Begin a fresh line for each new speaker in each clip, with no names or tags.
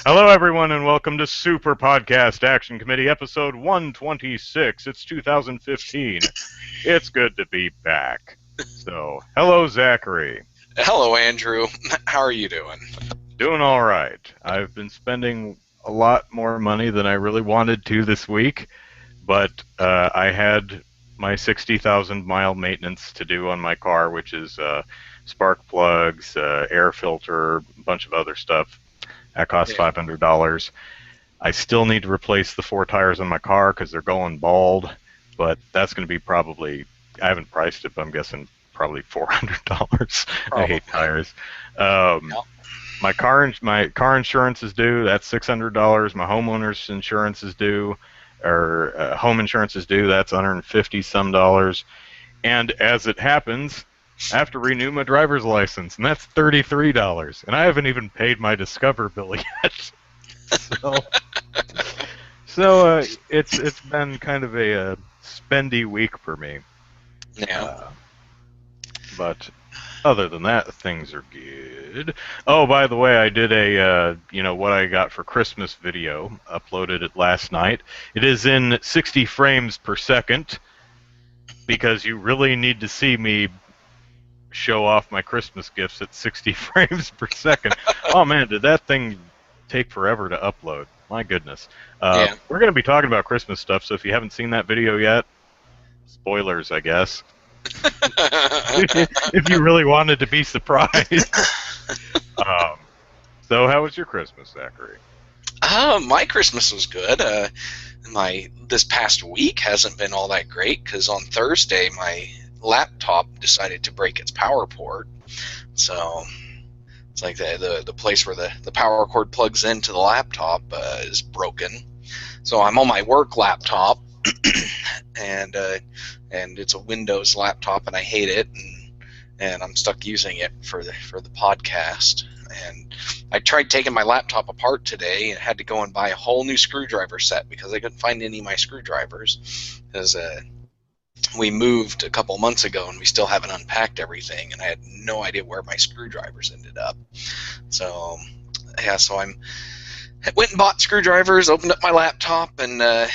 Hello, everyone, and welcome to Super Podcast Action Committee, episode 126. It's 2015. It's good to be back. So, hello, Zachary.
Hello, Andrew. How are you doing?
Doing all right. I've been spending a lot more money than I really wanted to this week, but I had my 60,000 mile maintenance to do on my car, which is spark plugs, air filter, a bunch of other stuff. That costs
Yeah.
$500. I still need to replace the four tires on my car because they're going bald, but that's going to be probably, I haven't priced it, but I'm guessing probably $400. I hate
Probably.
tires. Um,
Yep.
my car insurance is due. That's $600. My homeowner's insurance is due, or home insurance is due. That's 150 some dollars. And as it happens, I have to renew my driver's license, and that's $33. And I haven't even paid my Discover bill yet. So, it's been kind of a spendy week for me.
Yeah.
Uh, but other than that, things are good. Oh, by the way, I did a what I got for Christmas video. Uploaded it last night. It is in 60 frames per second because you really need to see me show off my Christmas gifts at 60 frames per second. Oh man, did that thing take forever to upload? My goodness.
Yeah.
We're going to be talking about Christmas stuff, so if you haven't seen that video yet, spoilers, I guess. If you really wanted to be surprised. Um, so, how was your Christmas, Zachary?
My Christmas was good. My this past week hasn't been all that great because on Thursday my laptop decided to break its power port. So it's like the place where the power cord plugs into the laptop is broken. So I'm on my work laptop, and it's a Windows laptop, and I hate it, and I'm stuck using it for the podcast. And I tried taking my laptop apart today and had to go and buy a whole new screwdriver set because I couldn't find any of my screwdrivers. Because we moved a couple months ago and we still haven't unpacked everything, and I had no idea where my screwdrivers ended up. So yeah, I went and bought screwdrivers, opened up my laptop, and the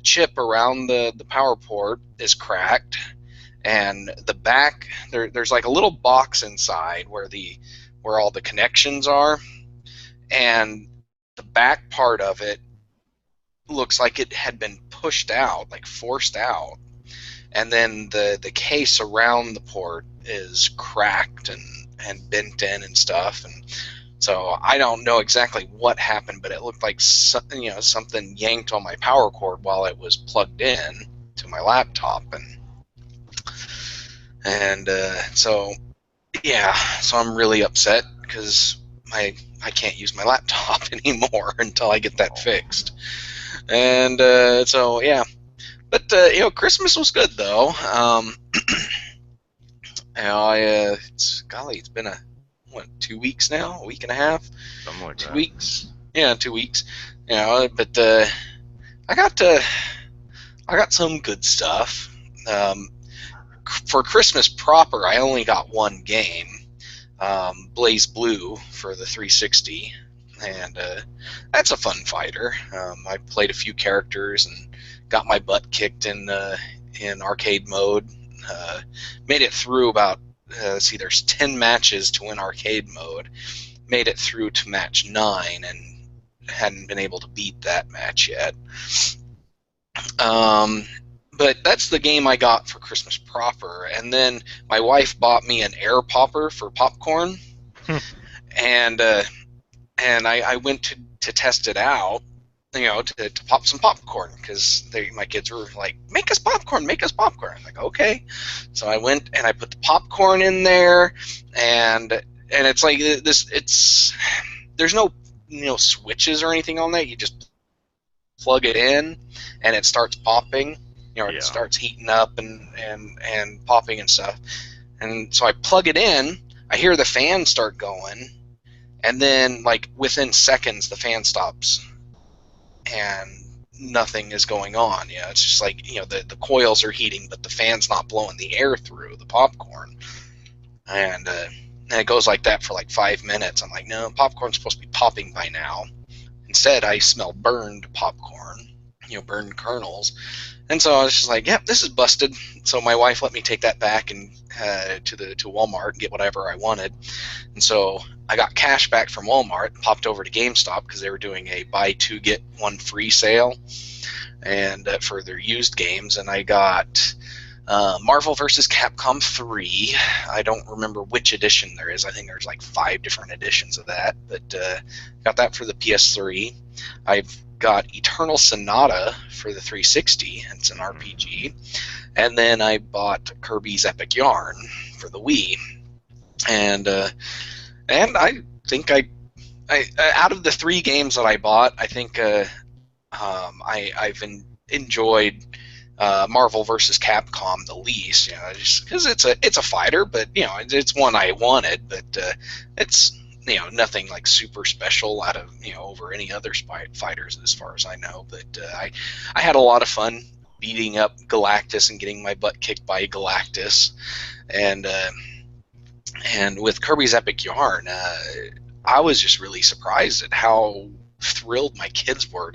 chip around the power port is cracked, and the back there's like a little box inside where all the connections are, and the back part of it looks like it had been pushed out, like forced out, and then the case around the port is cracked and bent in and stuff. And so I don't know exactly what happened, but it looked like something yanked on my power cord while it was plugged in to my laptop, and so I'm really upset because I can't use my laptop anymore until I get that fixed. And so yeah, but Christmas was good though. It's been 2 weeks now, a week and a half,
Something like
2 weeks. Yeah, 2 weeks. But I got some good stuff. For Christmas proper, I only got one game, Blaze Blue for the 360, and that's a fun fighter. I played a few characters and got my butt kicked in arcade mode. Made it through about there's 10 matches to win arcade mode. Made it through to match 9 and hadn't been able to beat that match yet. But that's the game I got for Christmas proper. And then my wife bought me an air popper for popcorn, and I went to test it out, to pop some popcorn, because my kids were like, make us popcorn. I'm like, okay. So I went and I put the popcorn in there, and it's like this. There's no switches or anything on that. You just plug it in, and it starts popping. It starts heating up and popping and stuff. And so I plug it in. I hear the fan start going, and then like within seconds the fan stops, and nothing is going on. It's just like the coils are heating, but the fan's not blowing the air through the popcorn. And And it goes like that for like 5 minutes. I'm like, no, popcorn's supposed to be popping by now. Instead, I smell burned popcorn, burned kernels. And so I was just like, yep, this is busted. So my wife let me take that back and to Walmart and get whatever I wanted. And so I got cash back from Walmart, popped over to GameStop because they were doing a buy two get one free sale, and for their used games. And I got Marvel vs. Capcom 3. I don't remember which edition there is. I think there's like 5 different editions of that, but got that for the PS3. I've got Eternal Sonata for the 360. It's an RPG. And then I bought Kirby's Epic Yarn for the Wii. And I think I out of the 3 games that I bought, I think I've enjoyed Marvel vs. Capcom the least, just because it's a fighter, but it's one I wanted, but it's nothing like super special out of over any other fighters as far as I know. But I had a lot of fun beating up Galactus and getting my butt kicked by Galactus, and with Kirby's Epic Yarn, I was just really surprised at how thrilled my kids were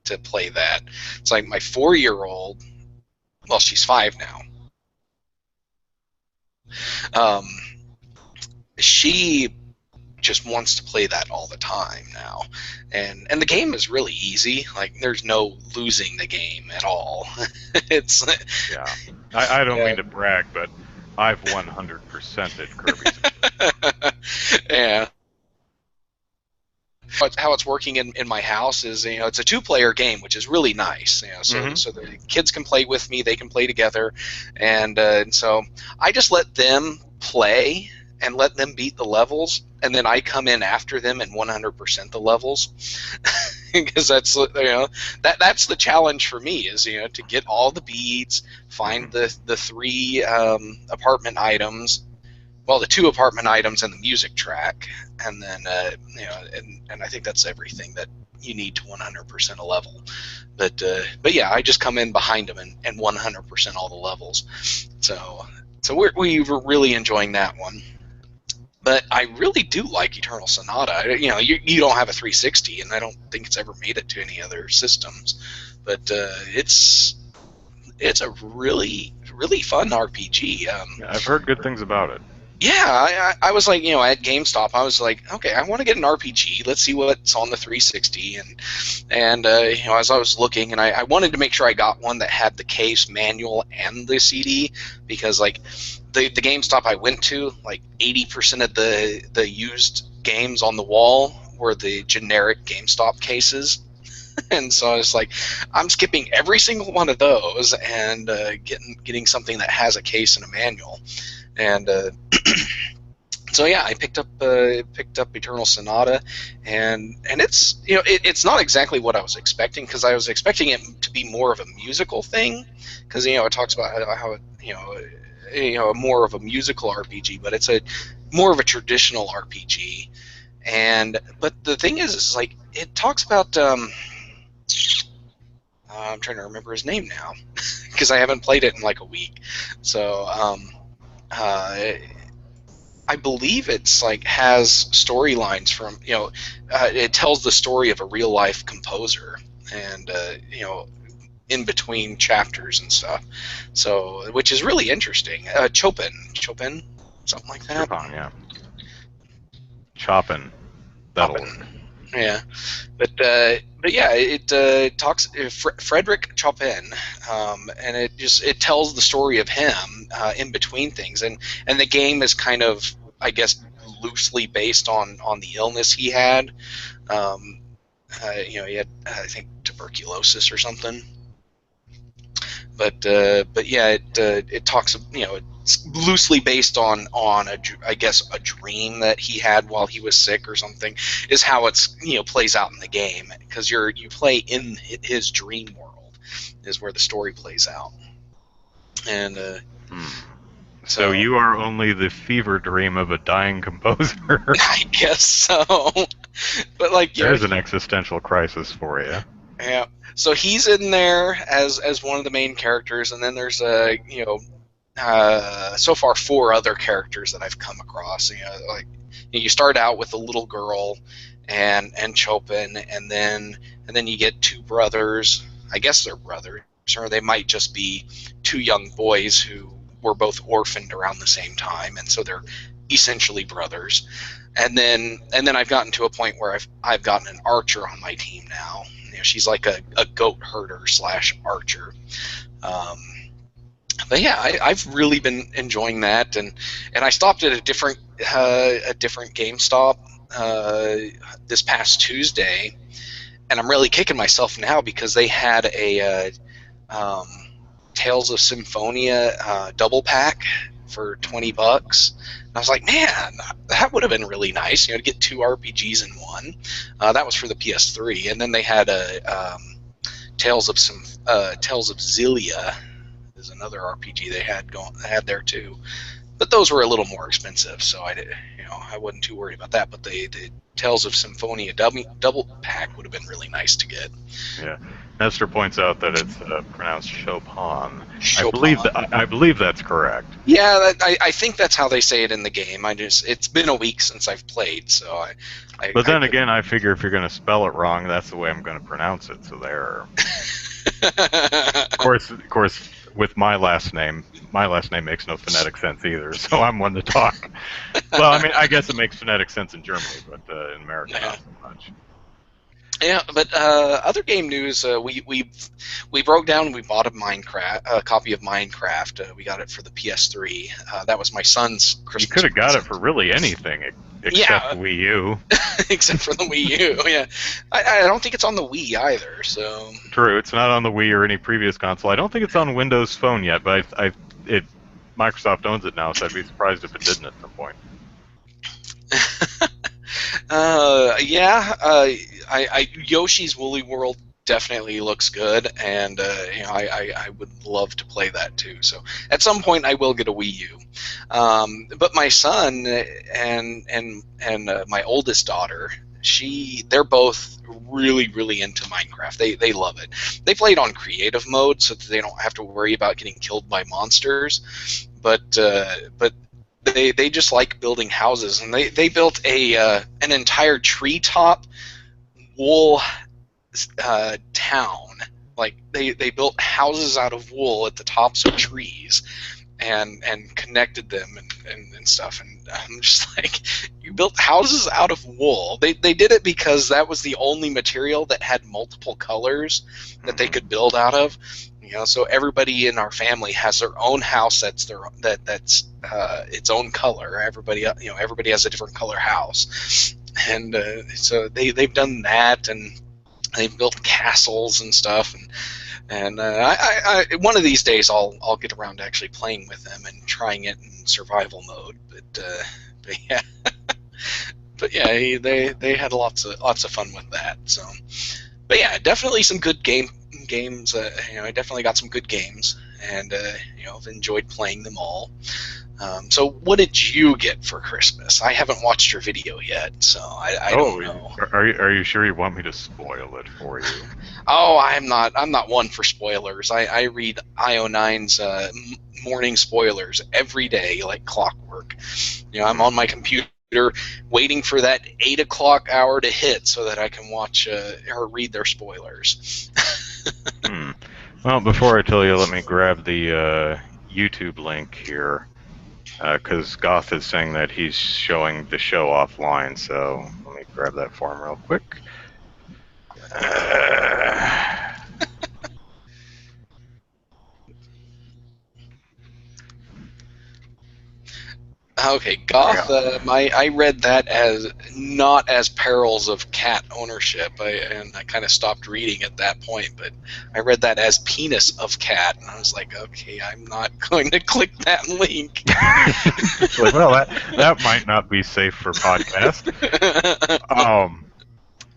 to play that. It's like my 4-year-old. Well, she's 5 now. She just wants to play that all the time now, and the game is really easy. Like, there's no losing the game at all. It's
Yeah, I don't mean to brag, but I've 100%ed Kirby's.
Yeah. How it's working in my house is, it's a 2-player game, which is really nice. So the kids can play with me, they can play together, and so I just let them play and let them beat the levels, and then I come in after them and 100% the levels, because that's that's the challenge for me, is to get all the beads, find the 3 apartment items. Well, the 2 apartment items and the music track, and then and I think that's everything that you need to 100% a level. But yeah, I just come in behind them and 100% all the levels. So we were really enjoying that one. But I really do like Eternal Sonata. You don't have a 360, and I don't think it's ever made it to any other systems. But it's a really fun RPG.
I've heard good things about it.
Yeah, I was like, at GameStop, I was like, okay, I want to get an RPG. Let's see what's on the 360. And as I was looking, and I wanted to make sure I got one that had the case, manual, and the CD, because like the GameStop I went to, like 80% of the used games on the wall were the generic GameStop cases. And so I was like, I'm skipping every single one of those and getting something that has a case and a manual. And so yeah, I picked up Eternal Sonata, and it's it's not exactly what I was expecting, because I was expecting it to be more of a musical thing, because it talks about how it more of a musical RPG, but it's a more of a traditional RPG. But the thing is like, it talks about I'm trying to remember his name now, because I haven't played it in like a week. So I believe it's like has storylines from it tells the story of a real life composer, and in between chapters and stuff. So, which is really interesting. Chopin, something like that.
Chopin, yeah. Chopin. That'll work.
Yeah, but yeah, it talks Frederick Chopin, and it tells the story of him in between things, and the game is kind of, I guess, loosely based on the illness he had. He had, I think, tuberculosis or something. But yeah, it talks, it's loosely based on I guess a dream that he had while he was sick or something, is how it's plays out in the game, because you play in his dream world is where the story plays out. And
so you are only the fever dream of a dying composer.
I guess so. But like,
there's an existential crisis for you.
Yeah. So he's in there as one of the main characters, and then there's so far 4 other characters that I've come across. Like you start out with a little girl and Chopin, and then you get 2 brothers. I guess they're brothers, or they might just be 2 young boys who were both orphaned around the same time, and so they're essentially brothers. And then I've gotten to a point where I've gotten an archer on my team now. She's like a goat herder / archer. But yeah, I've really been enjoying that, and I stopped at a different GameStop this past Tuesday, and I'm really kicking myself now because they had a Tales of Symphonia double pack for $20. And I was like, man, that would have been really nice, to get 2 RPGs in one. That was for the PS3, and then they had a Tales of Xillia is another RPG they had there too. But those were a little more expensive, so I wasn't too worried about that. But the Tales of Symphonia double pack would have been really nice to get.
Yeah, Nestor points out that it's pronounced Chopin.
Chopin.
I believe that's correct.
Yeah, I think that's how they say it in the game. it's been a week since I've played, so
But then again, I figure if you're going to spell it wrong, that's the way I'm going to pronounce it. So there. Of course, with my last name makes no phonetic sense either. So I'm one to talk. Well, I mean, I guess it makes phonetic sense in Germany, but in America, not so much.
Yeah, but other game news, we broke down. We bought a copy of Minecraft. We got it for the PS3. That was my son's Christmas.
You could have got it for really anything except Wii U.
Except for the Wii U. Yeah, I don't think it's on the Wii either. So
true, it's not on the Wii or any previous console. I don't think it's on Windows Phone yet, but Microsoft owns it now, so I'd be surprised if it didn't at some point. Yoshi's Woolly World definitely looks good, and I would love to play that too. So at some point I will get a Wii U. But my son and my oldest daughter, they're both really into Minecraft. They love it. They play it on creative mode so that they don't have to worry about getting killed by monsters. But they just like building houses, and they built an entire treetop wool town. Like they built houses out of wool at the tops of trees and connected them and stuff. And I'm just like, you built houses out of wool. They did it because that was the only material that had multiple colors that they could build out of. So everybody in our family has their own house that's its own color. Everybody has a different color house, and so they've done that, and they've built castles and stuff. And I one of these days I'll get around to actually playing with them and trying it in survival mode. But yeah, but yeah, they had lots of fun with that. So, but yeah, definitely some good games. I definitely got some good games, and I've enjoyed playing them all. So what did you get for Christmas? I haven't watched your video yet, so I don't know. Are you sure you want me to spoil it for you?
Oh, I'm not one for spoilers. I read IO9's morning spoilers every day like clockwork. I'm on my computer waiting for that 8 o'clock hour to hit so that I can watch or read their spoilers.
Well, before I tell you, let me grab the YouTube link here, because Goth is saying that he's showing the show offline, so let me grab that for him real quick.
Okay, Goth. I read that as not as perils of cat ownership, and I kind of stopped reading at that point. But I read that as penis of cat, and I was like, okay, I'm not going to click that link.
Like, well, that might not be safe for podcast.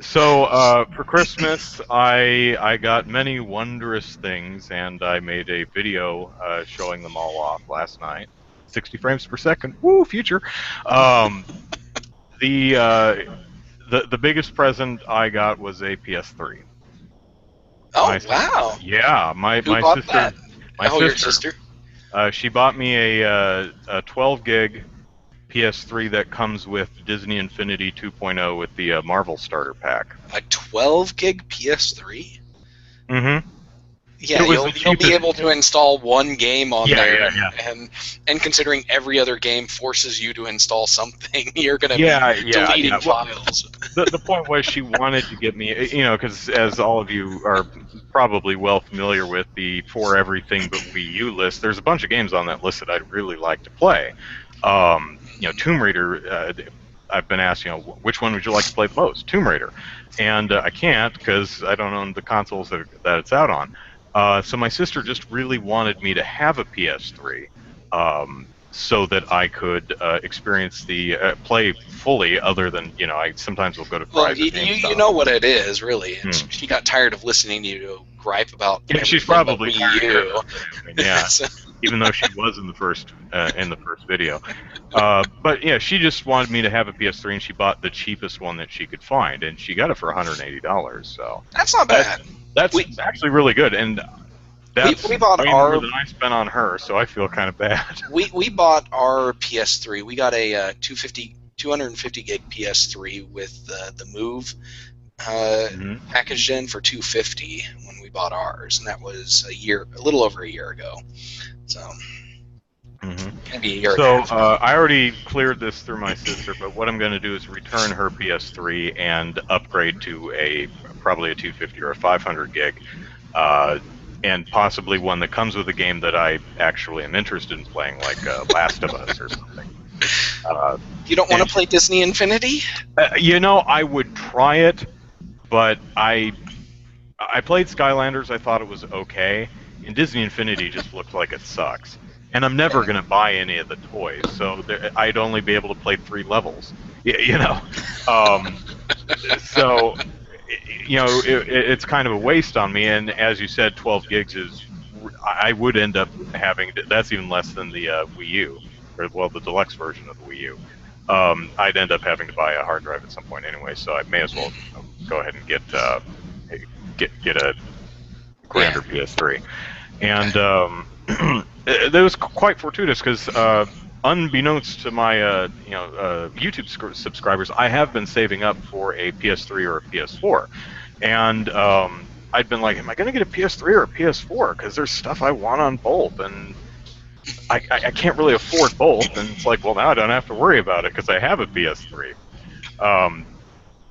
So for Christmas, I got many wondrous things, and I made a video showing them all off last night. 60 frames per second. Woo, future. The biggest present I got was a PS3.
Oh, wow.
Yeah, my
Who bought
sister.
that?
My sister.
Your sister?
She bought me a 12 gig PS3 that comes with Disney Infinity 2.0 with the Marvel Starter Pack.
A 12 gig PS3?
Mm-hmm.
Yeah,
It was
you'll
the
you'll be
cheapest.
able to install one game on
Yeah,
there,
yeah,
and
yeah.
and considering every other game forces you to install something, you're going to be
Yeah, yeah, yeah.
deleting
Well,
files.
the point was she wanted to get me, because as all of you are probably well familiar with the For Everything But Wii U list, there's a bunch of games on that list that I'd really like to play. Tomb Raider. I've been asked, which one would you like to play the most? Tomb Raider, and I can't because I don't own the consoles that it's out on. So my sister just really wanted me to have a PS3. So that I could experience the play fully. Other than I sometimes will go to
Well,
Fry's or
you
GameStop.
know what it is, really.
Hmm.
She got tired of listening to you gripe about
Yeah, she's
everything but
probably
Wii
tired of hearing
U.
about video game. Yeah,
So,
even though she was in the first video. But yeah, she just wanted me to have a PS3, and she bought the cheapest one that she could find, and she got it for $180. So
that's not
that
bad.
that's
We
actually really good, and
we
that's
bought
way more
our
than I spent on her. So I feel kind of bad.
we bought our PS3. We got a 250 gig PS3 with the Move
Hmm.
packaged in for 250 when we bought ours, and that was a little over a year ago. So
Hmm.
maybe a year and a
So
half.
I already cleared this through my sister, but what I'm going to do is return her PS3 and upgrade to probably a 250 or a 500 gig, uh, and possibly one that comes with a game that I actually am interested in playing, like Last of Us or something. Uh,
You don't want
and
to play Disney Infinity?
I would try it, but I played Skylanders. I thought it was okay, and Disney Infinity just looks like it sucks. And I'm never going to buy any of the toys, so I'd only be able to play 3 levels. Um, so it's kind of a waste on me. And as you said, 12 gigs is. I would end up having. That's even less than the Wii U, or well, the deluxe version of the Wii U. I'd end up having to buy a hard drive at some point anyway, so I may as well go ahead and get a
Yeah.
grander PS3. And
Okay.
that was quite fortuitous because, unbeknownst to my YouTube subscribers, I have been saving up for a PS3 or a PS4, and I'd been like, am I going to get a PS3 or a PS4? Because there's stuff I want on both, and I can't really afford both. And it's like, well, now I don't have to worry about it because I have a PS3. Um,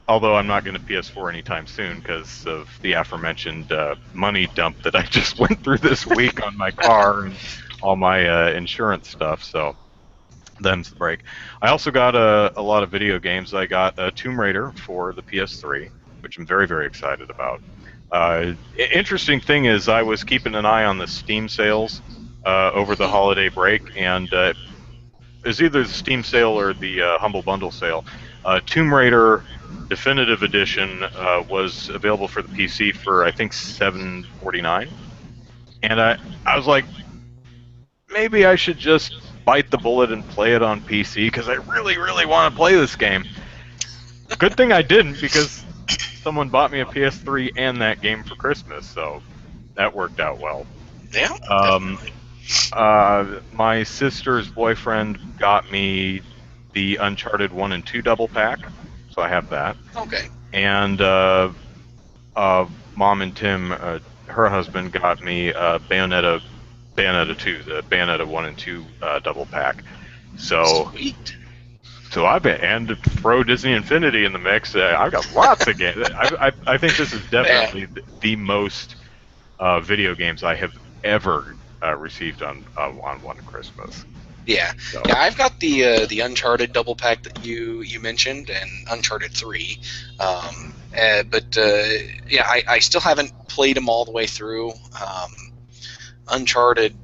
Although I'm not going to PS4 anytime soon because of the aforementioned money dump that I just went through this week on my car and all my insurance stuff. So them's the break. I also got a lot of video games. I got Tomb Raider for the PS3, which I'm very, very excited about. Interesting thing is, I was keeping an eye on the Steam sales over the
Mhm.
holiday break, and it was either the Steam sale or the Humble Bundle sale. Tomb Raider Definitive Edition was available for the PC for I think $7.49, and I was like, maybe I should just bite the bullet and play it on PC because I really, really want to play this game. Good thing I didn't because someone bought me a PS3 and that game for Christmas, so that worked out well.
Yeah,
Um,
definitely.
my sister's boyfriend got me the Uncharted 1 and 2 double pack, so I have that.
Okay.
And Mom and Tim, her husband, got me Bayonetta 2, the Bayonetta 1 and 2 double pack. So,
Sweet.
so I've been, and to throw Disney Infinity in the mix, I've got lots of games. I think this is
Man.
definitely the most video games I have ever received on one Christmas.
Yeah,
So,
yeah. I've got the Uncharted double pack that you mentioned, and Uncharted 3. But yeah, I still haven't played them all the way through. Uncharted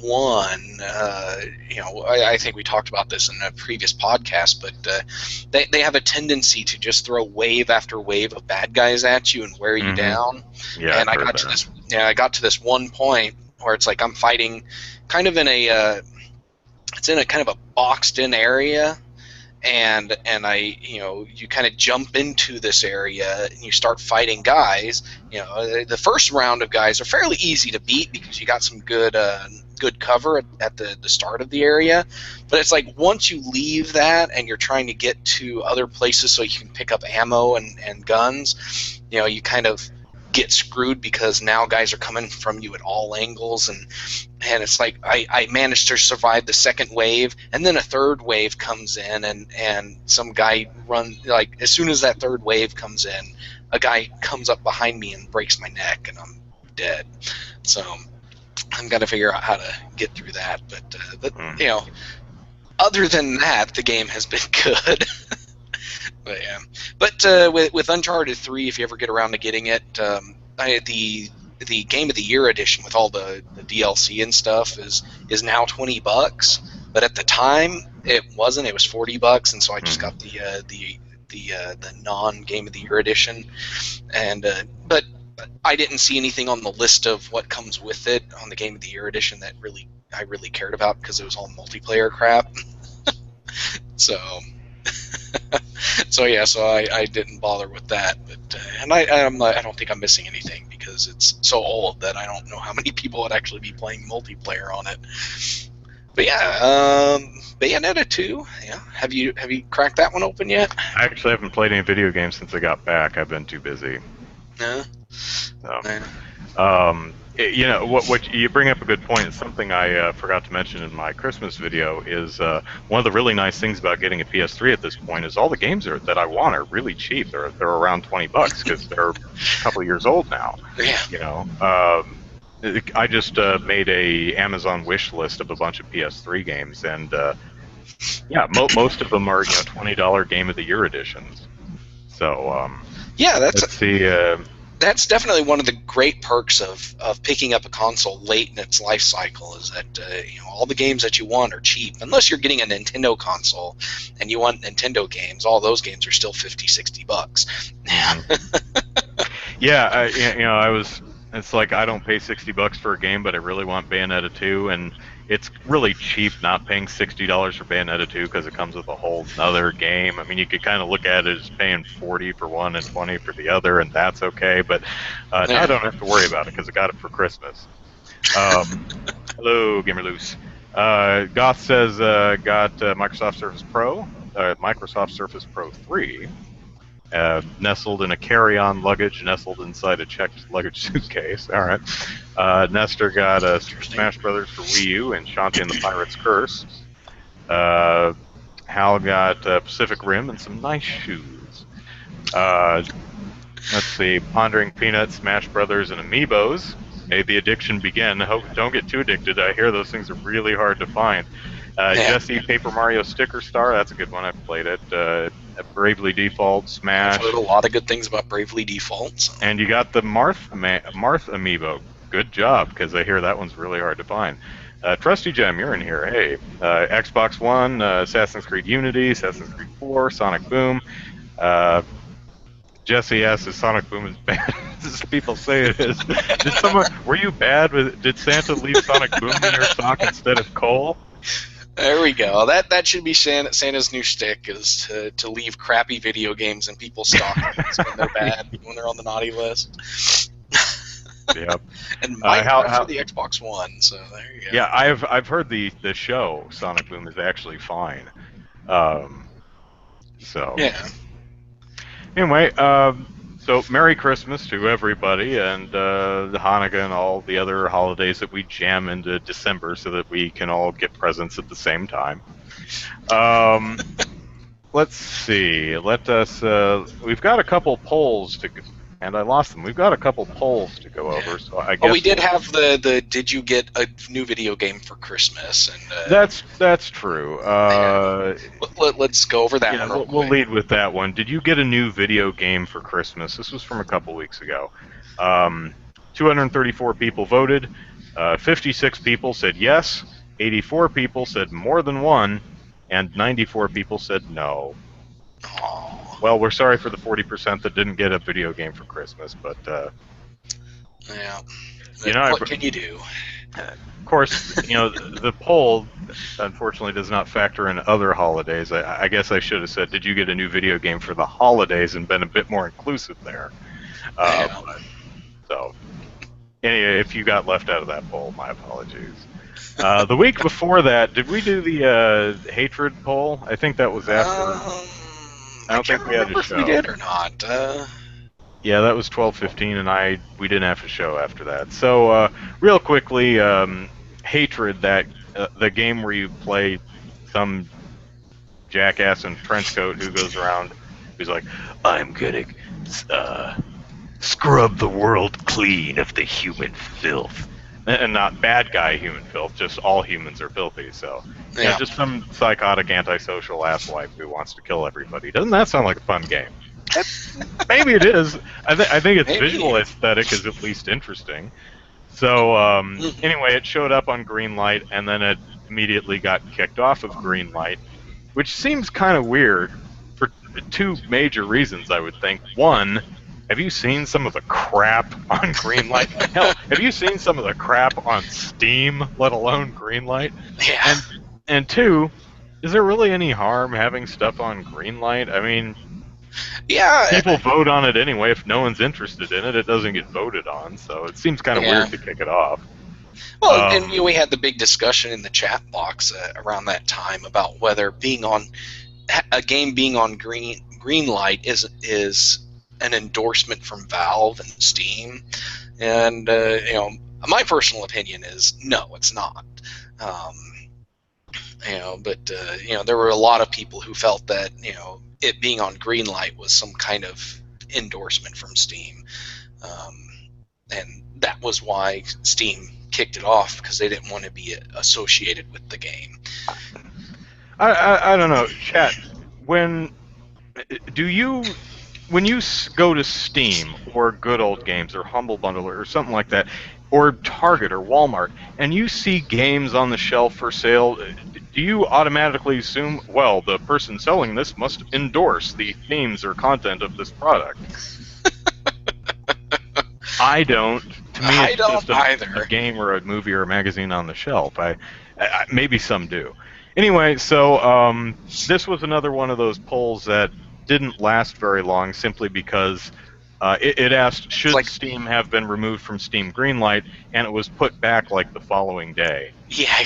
1, I think we talked about this in a previous podcast, but they have a tendency to just throw wave after wave of bad guys at you and wear you
hmm,
down.
yeah,
And
I've heard that.
I got to this one point where it's like I'm fighting kind of in a it's in a kind of a boxed in area, and I, you kind of jump into this area and you start fighting guys. The first round of guys are fairly easy to beat because you got some good cover at the start of the area. But it's like once you leave that and you're trying to get to other places so you can pick up ammo and guns, you kind of get screwed because now guys are coming from you at all angles, and it's like I managed to survive the second wave, and then a third wave comes in, and some guy like as soon as that third wave comes in, a guy comes up behind me and breaks my neck and I'm dead. So I'm gonna figure out how to get through that, but other than that, the game has been good. But yeah, but with Uncharted 3, if you ever get around to getting it, the Game of the Year edition with all the DLC and stuff is now $20. But at the time, it wasn't. It was $40, and so I just got the non Game of the Year edition. And but I didn't see anything on the list of what comes with it on the Game of the Year edition that I really cared about because it was all multiplayer crap. So. So yeah, so I didn't bother with that, but and I don't think I'm missing anything because it's so old that I don't know how many people would actually be playing multiplayer on it. But yeah, Bayonetta 2. Yeah, have you cracked that one open yet?
I actually haven't played any video games since I got back. I've been too busy.
No.
So,
Yeah.
What you bring up a good point. It's something I forgot to mention in my Christmas video. Is one of the really nice things about getting a PS3 at this point is all the games that I want are really cheap. They're around $20 because they're a couple of years old now.
Yeah.
I just made a Amazon wish list of a bunch of PS3 games, and most of them are $20 Game of the Year editions. So
yeah,
let's see.
That's definitely one of the great perks of picking up a console late in its life cycle is that all the games that you want are cheap. Unless you're getting a Nintendo console and you want Nintendo games, all those games are still $50-$60.
Yeah, it's like I don't pay $60 for a game, but I really want Bayonetta 2, and it's really cheap not paying $60 for Bayonetta 2 because it comes with a whole other game. I mean, you could kind of look at it as paying $40 for one and $20 for the other, and that's okay. But now I don't have to worry about it because I got it for Christmas. Hello, Gamer Loose. Goth says got Microsoft Surface Pro, Microsoft Surface Pro 3. Nestled in a carry-on luggage, nestled inside a checked luggage suitcase. All right. Nestor got Super Smash Brothers for Wii U and Shantae and the Pirate's Curse. Hal got Pacific Rim and some nice shoes. Let's see. Pondering Peanuts, Smash Brothers, and Amiibos. May the addiction begin. Don't get too addicted. I hear those things are really hard to find. Jesse, Paper Mario Sticker Star. That's a good one. I've played it. Bravely Default, Smash.
I've heard a lot of good things about Bravely Default. So.
And you got the Marth Amiibo. Good job, because I hear that one's really hard to find. Trusty Gem, you're in here. Hey, Xbox One, Assassin's Creed Unity, Assassin's Creed 4, Sonic Boom. Jesse asks, is Sonic Boom as bad as people say it is? Were you bad did Santa leave Sonic Boom in your sock instead of coal?
There we go. That should be Santa's new shtick, is to leave crappy video games in people's stockings when they're bad, when they're on the naughty list.
Yep.
And mine for the Xbox One, so there you go.
Yeah, I've heard the show Sonic Boom is actually fine. So
yeah.
Anyway, so Merry Christmas to everybody, and Hanukkah and all the other holidays that we jam into December so that we can all get presents at the same time. Let's see. We've got a couple polls and I lost them. We've got a couple polls to go over, so I guess.
Oh, we did have the did you get a new video game for Christmas? And
that's true.
Let's go over that one.
We'll lead with that one. Did you get a new video game for Christmas? This was from a couple weeks ago. 234 people voted. 56 people said yes. 84 people said more than one, and 94 people said no.
Aww.
Well, we're sorry for the 40% that didn't get a video game for Christmas, but
yeah.
You know,
what can you do?
Of course, the poll unfortunately does not factor in other holidays. I guess I should have said, did you get a new video game for the holidays, and been a bit more inclusive there.
Yeah.
So, anyway, if you got left out of that poll, my apologies. The week before that, did we do the hatred poll? I think that was after. I
I
don't
can't
think we had a
remember if we
show.
did or not.
Yeah, that was 12:15, and we didn't have a show after that. So, real quickly, hatred, that the game where you play some jackass in trench coat who goes around, who's like, I'm gonna uh, scrub the world clean of the human filth. And not bad guy human filth, just all humans are filthy. So,
Yeah.
just some psychotic antisocial asswipe who wants to kill everybody. Doesn't that sound like a fun game? Maybe it is. I think its
Maybe.
visual aesthetic is at least interesting. So, anyway, it showed up on Greenlight, and then it immediately got kicked off of Greenlight, which seems kind of weird for two major reasons, I would think. One, have you seen some of the crap on Greenlight? Hell, have you seen some of the crap on Steam, let alone Greenlight?
Yeah.
And two, is there really any harm having stuff on Greenlight? I mean,
Yeah.
people vote on it anyway. If no one's interested in it, it doesn't get voted on. So it seems kind of
Yeah.
weird to kick it off.
Well, and we had the big discussion in the chat box around that time about whether a game being on Greenlight is an endorsement from Valve and Steam, and my personal opinion is no, it's not. But there were a lot of people who felt that it being on Greenlight was some kind of endorsement from Steam, and that was why Steam kicked it off, because they didn't want to be associated with the game.
I don't know, chat. When you go to Steam or Good Old Games or Humble Bundle or something like that, or Target or Walmart, and you see games on the shelf for sale, do you automatically assume, well, the person selling this must endorse the themes or content of this product? I don't. To me, it's just a game or a movie or a magazine on the shelf. Maybe some do. Anyway, so this was another one of those polls that didn't last very long, simply because it asked, should Steam have been removed from Steam Greenlight, and it was put back like the following day.
Yeah.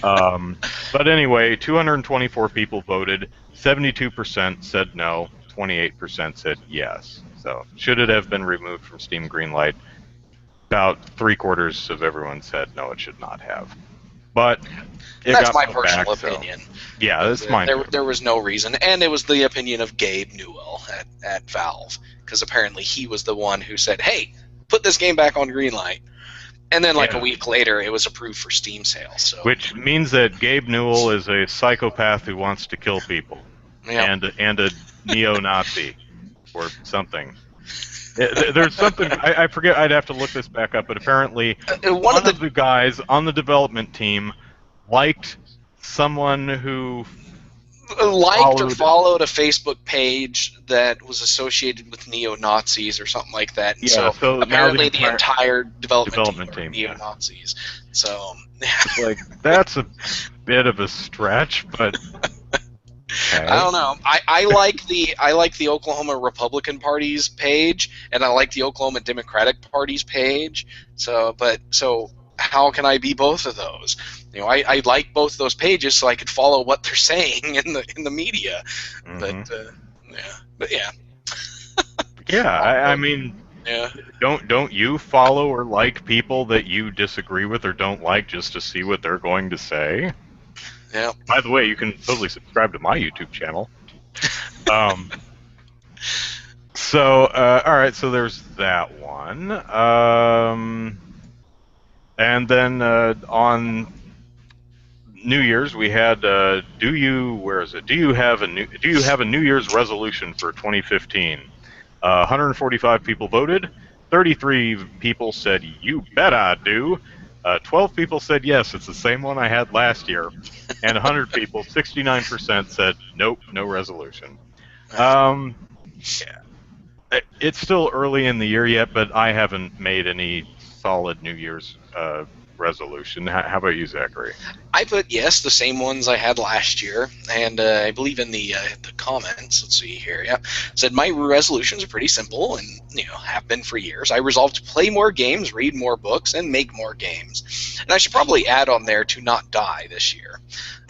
But anyway, 224 people voted. 72% said no. 28% said yes. So, should it have been removed from Steam Greenlight? About 3/4 of everyone said no, it should not have. But
that's my personal opinion.
So, yeah, that's mine.
There was no reason, and it was the opinion of Gabe Newell at Valve, because apparently he was the one who said, "Hey, put this game back on Greenlight." And then, a week later, it was approved for Steam sales. So,
which means that Gabe Newell is a psychopath who wants to kill people, and a neo-Nazi or something. There's something, I forget. I'd have to look this back up, but apparently one of the guys on the development team liked someone who
followed a Facebook page that was associated with neo-Nazis or something like that. And so apparently the entire development team were neo-Nazis. So
that's a bit of a stretch, but okay.
I don't know. I like the Oklahoma Republican Party's page, and I like the Oklahoma Democratic Party's page. So how can I be both of those? I like both those pages so I could follow what they're saying in the media.
Mm-hmm.
But yeah.
I mean, don't you follow or like people that you disagree with or don't like just to see what they're going to say?
Yeah.
By the way, you can totally subscribe to my YouTube channel. So, all right, so there's that one. And then on New Year's we had do you have a New Year's resolution for 2015? 145 people voted. 33 people said you bet I do. 12 people said yes, it's the same one I had last year. And 100 people, 69%, said nope, no resolution. It's still early in the year yet, but I haven't made any solid New Year's resolution. How about you, Zachary?
I put yes, the same ones I had last year, and I believe in the comments. Let's see here. Yeah, said my resolutions are pretty simple, and have been for years. I resolved to play more games, read more books, and make more games. And I should probably add on there to not die this year.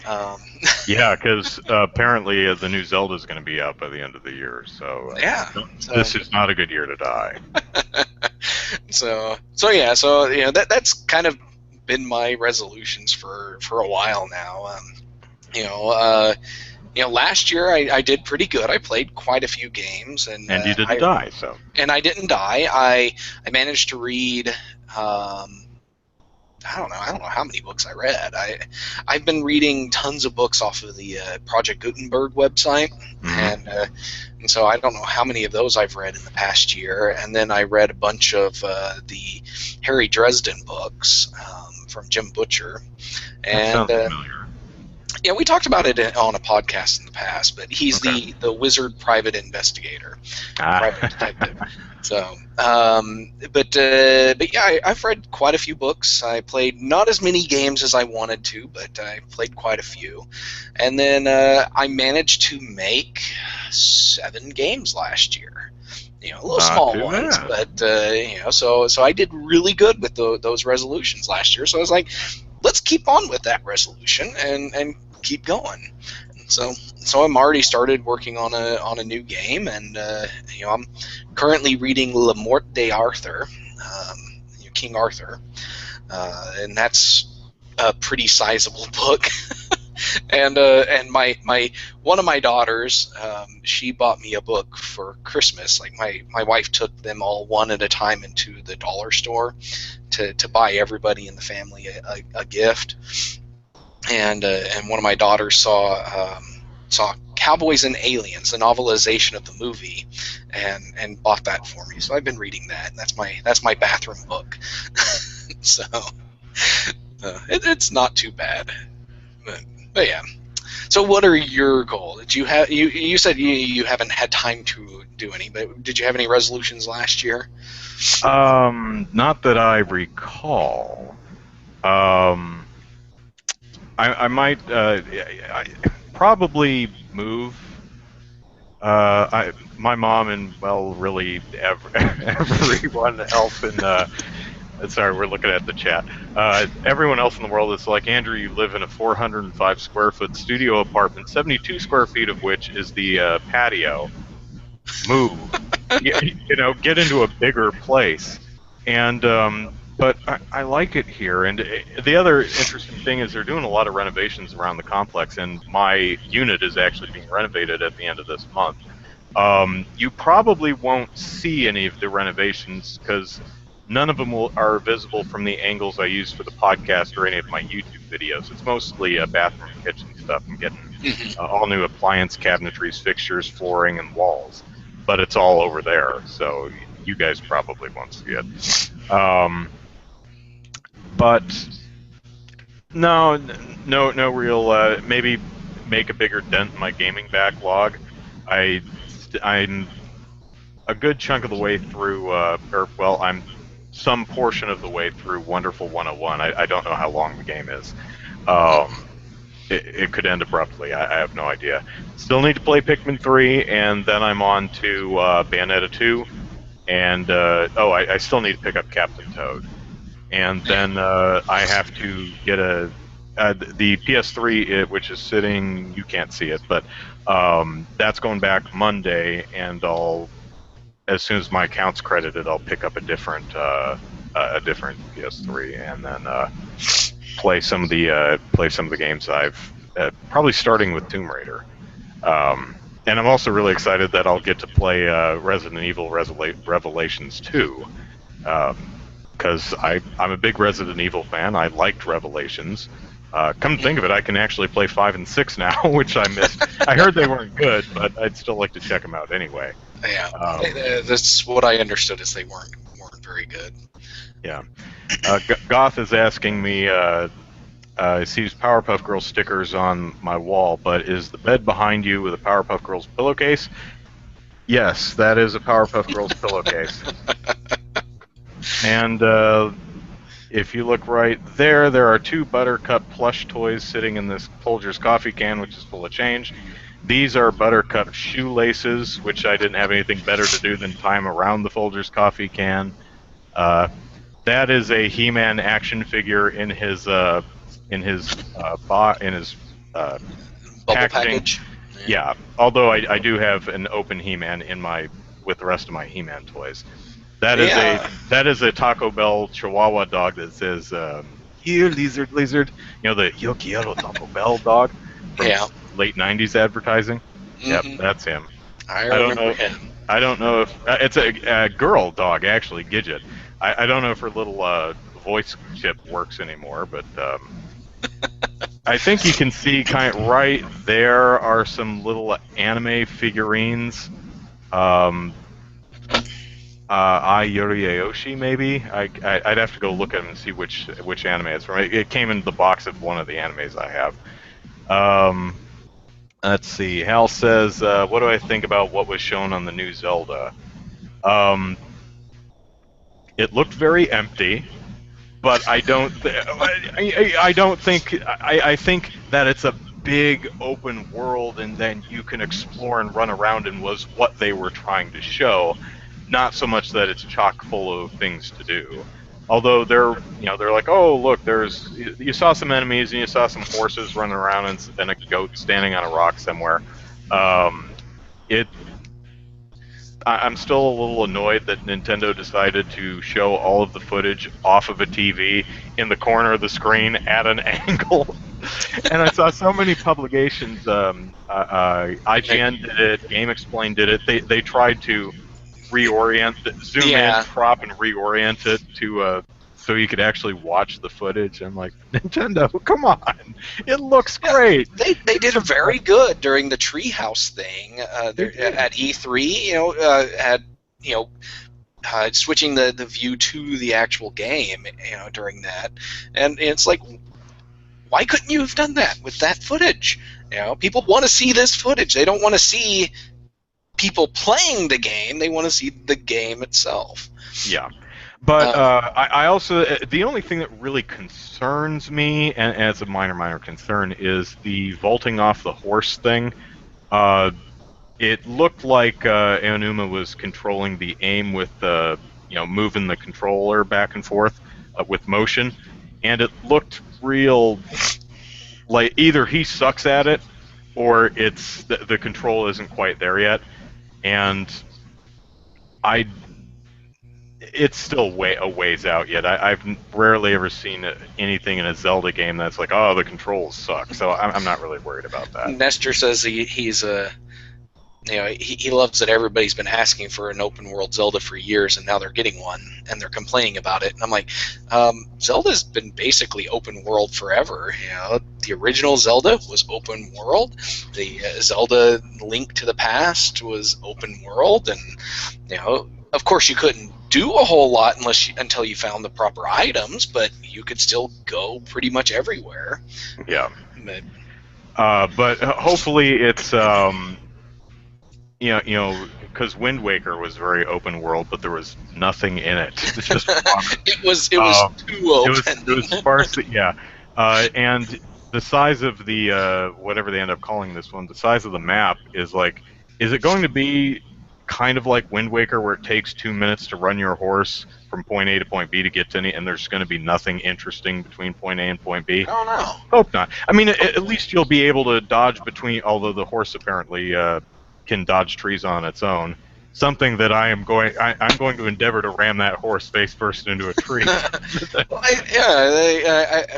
Um,
Yeah, because apparently the new Zelda is going to be out by the end of the year, so
yeah.
this is not a good year to die.
So that's kind of been my resolutions for a while now. Last year I did pretty good. I played quite a few games, and
you didn't die, so.
And I didn't die. I managed to read. I don't know how many books I read. I've been reading tons of books off of the Project Gutenberg website,
Mm-hmm.
and so I don't know how many of those I've read in the past year. And then I read a bunch of the Harry Dresden books from Jim Butcher,
That
and
sounds familiar.
yeah, we talked about it on a podcast in the past. But he's
Okay.
the wizard private investigator, private detective. So, but yeah, I've read quite a few books. I played not as many games as I wanted to, but I played quite a few. And then I managed to make 7 games last year. Little
Not
small
too
ones,
bad.
but so I did really good with those resolutions last year. So I was like, let's keep on with that resolution and keep going. So I'm already started working on a new game, and I'm currently reading Le Morte d'Arthur, King Arthur, and that's a pretty sizable book. And my one of my daughters, she bought me a book for Christmas. Like my wife took them all one at a time into the dollar store to buy everybody in the family a gift. And one of my daughters saw Cowboys and Aliens, the novelization of the movie, and bought that for me. So I've been reading that. And that's my bathroom book. So it's not too bad. But yeah. So what are your goals? Did you have you said you haven't had time to do any, but did you have any resolutions last year?
Not that I recall. Um, I might probably move. My mom and really everyone else in sorry, we're looking at the chat. Everyone else in the world is like, Andrew, you live in a 405 square foot studio apartment, 72 square feet of which is the patio. Move, get into a bigger place. And but I like it here. And the other interesting thing is they're doing a lot of renovations around the complex, and my unit is actually being renovated at the end of this month. You probably won't see any of the renovations because none of them are visible from the angles I use for the podcast or any of my YouTube videos. It's mostly bathroom, kitchen stuff. I'm getting all new appliance cabinetries, fixtures, flooring, and walls. But it's all over there, so you guys probably won't see it. But no real. Maybe make a bigger dent in my gaming backlog. I'm a good chunk of the way through, I'm some portion of the way through Wonderful 101. I don't know how long the game is. It could end abruptly. I have no idea. Still need to play Pikmin 3, and then I'm on to Bayonetta 2. And I still need to pick up Captain Toad. And then I have to get the PS3, which is sitting. You can't see it, but that's going back Monday, and as soon as my account's credited, I'll pick up a different PS3, and then play some of the games I've probably starting with Tomb Raider. And I'm also really excited that I'll get to play Resident Evil Revelations 2, because I'm a big Resident Evil fan. I liked Revelations. Come to think of it, I can actually play 5 and 6 now, which I missed. I heard they weren't good, but I'd still like to check them out anyway.
Yeah, that's what I understood, is they weren't very good.
Yeah. Goth is asking me, sees Powerpuff Girls stickers on my wall, but is the bed behind you with a Powerpuff Girls pillowcase? Yes, that is a Powerpuff Girls pillowcase. And if you look right there, there are two Buttercup plush toys sitting in this Folgers coffee can, which is full of change. These are Buttercup shoelaces, which I didn't have anything better to do than time around the Folgers coffee can. Uh, that is a He-Man action figure in his uh,
Bubble
packaging.
package. Yeah.
Yeah, although I do have an open He-Man in my with the rest of my He-Man toys.
Yeah.
That is a Taco Bell Chihuahua dog that says "Here, lizard, lizard." You know, the "Yo quiero Taco Bell" dog from
Yeah.
late '90s advertising. Yep,
Hmm.
that's him.
I
I don't
remember
know.
him.
I don't know if it's a girl dog actually, Gidget. I don't know if her little voice chip works anymore, but I think you can see kind of right there are some little anime figurines. Um, Ai Yoriyoshi, maybe. I'd have to go look at them and see which anime it's from. It came in the box of one of the animes I have. Um, let's see. Hal says, "What do I think about what was shown on the new Zelda?" Um, it looked very empty, but I don't think I think that it's a big open world and then you can explore and run around and was what they were trying to show, not so much that it's chock full of things to do. Although they're like, oh look, you saw some enemies and you saw some horses running around and a goat standing on a rock somewhere. Um, it I'm still a little annoyed that Nintendo decided to show all of the footage off of a TV in the corner of the screen at an angle. And I saw so many publications. IGN did it. Game Explain did it. They tried to zoom in,
Yeah.
crop, and reorient it to so you could actually watch the footage. I'm like, Nintendo, come on! It looks
Yeah,
great.
they did a very good during the Treehouse thing
They did.
at E3. Had you know switching the view to the actual game. During that, and it's like, why couldn't you have done that with that footage? People want to see this footage. They don't want to see people playing the game. They want to see the game itself.
Yeah. But
Um,
I also the only thing that really concerns me, and as a minor concern, is the vaulting off the horse thing. Uh, it looked like Aonuma was controlling the aim with moving the controller back and forth with motion, and it looked real like either he sucks at it or it's the control isn't quite there yet, and I it's still a ways out yet. I've rarely ever seen anything in a Zelda game that's like, oh, the controls suck. So I'm not really worried about that.
Nestor says he's a he loves that everybody's been asking for an open world Zelda for years, and now they're getting one, and they're complaining about it. And I'm like, Zelda's been basically open world forever. The original Zelda was open world. The Zelda Link to the Past was open world, and of course, you couldn't do a whole lot until you found the proper items, but you could still go pretty much everywhere.
Yeah.
But,
But hopefully it's because Wind Waker was very open world, but there was nothing in it. It's just water.
it was too open.
It was sparsely, yeah. And the size of the whatever they end up calling this one, the size of the map is like, is it going to be kind of like Wind Waker, where it takes 2 minutes to run your horse from point A to point B to get to any, and there's going to be nothing interesting between point A and point B?
I don't know.
Hope not. I mean, at least you'll be able to dodge between. Although the horse apparently can dodge trees on its own. Something that I'm going to endeavor to ram that horse face first into a tree.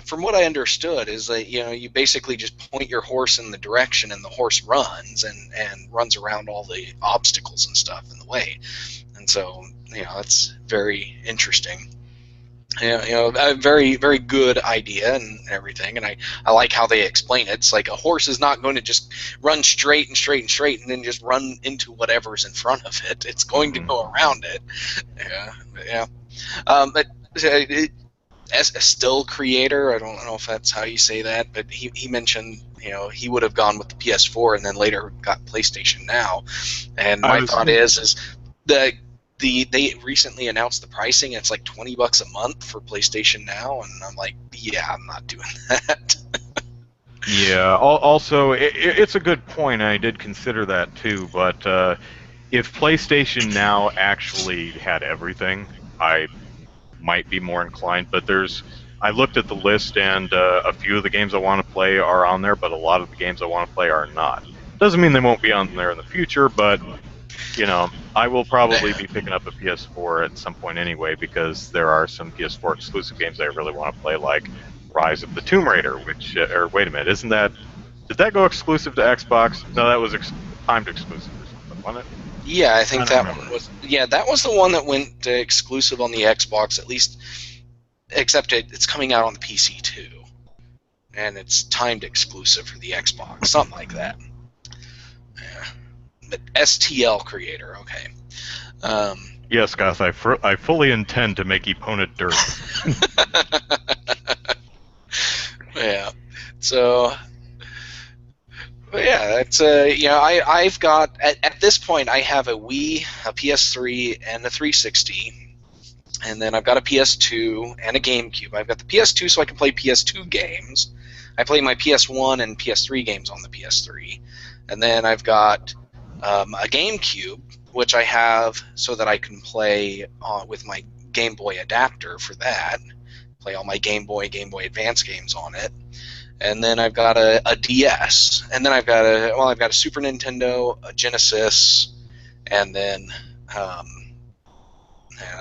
From what I understood is that you basically just point your horse in the direction, and the horse runs and runs around all the obstacles and stuff in the way, and so that's very interesting. A very, very good idea and everything, and I like how they explain it. It's like a horse is not going to just run straight and straight and straight and then just run into whatever's in front of it. It's going to go around it. Yeah. But as a still creator, I don't know if that's how you say that, but he mentioned he would have gone with the PS4 and then later got PlayStation Now, and my thought is that they recently announced the pricing. It's like $20 a month for PlayStation Now, and I'm like, yeah, I'm not doing that.
Yeah. Also, it's a good point. I did consider that too. But if PlayStation Now actually had everything, I might be more inclined. But I looked at the list, and a few of the games I want to play are on there, but a lot of the games I want to play are not. Doesn't mean they won't be on there in the future, but I will probably be picking up a PS4 at some point anyway, because there are some PS4 exclusive games I really want to play, like Rise of the Tomb Raider, or wait a minute, did that go exclusive to Xbox? No, that was timed exclusive or something, wasn't it?
Yeah, I
I
think
don't
that
remember.
one was. Yeah, that was the one that went exclusive on the Xbox, at least. Except it's coming out on the PC too, and it's timed exclusive for the Xbox, something like that. Yeah. But STL creator, okay. Um,
Yes, Gus, I fully intend to make Epona dirt.
yeah. So, but yeah, that's I've got at this point I have a Wii, a PS3, and a 360, and then I've got a PS2 and a GameCube. I've got the PS2 so I can play PS2 games. I play my PS1 and PS3 games on the PS3, and then I've got a GameCube, which I have so that I can play with my Game Boy adapter for that. Play all my Game Boy Advance games on it. And then I've got a DS, and then I've got a Super Nintendo, a Genesis, and then um,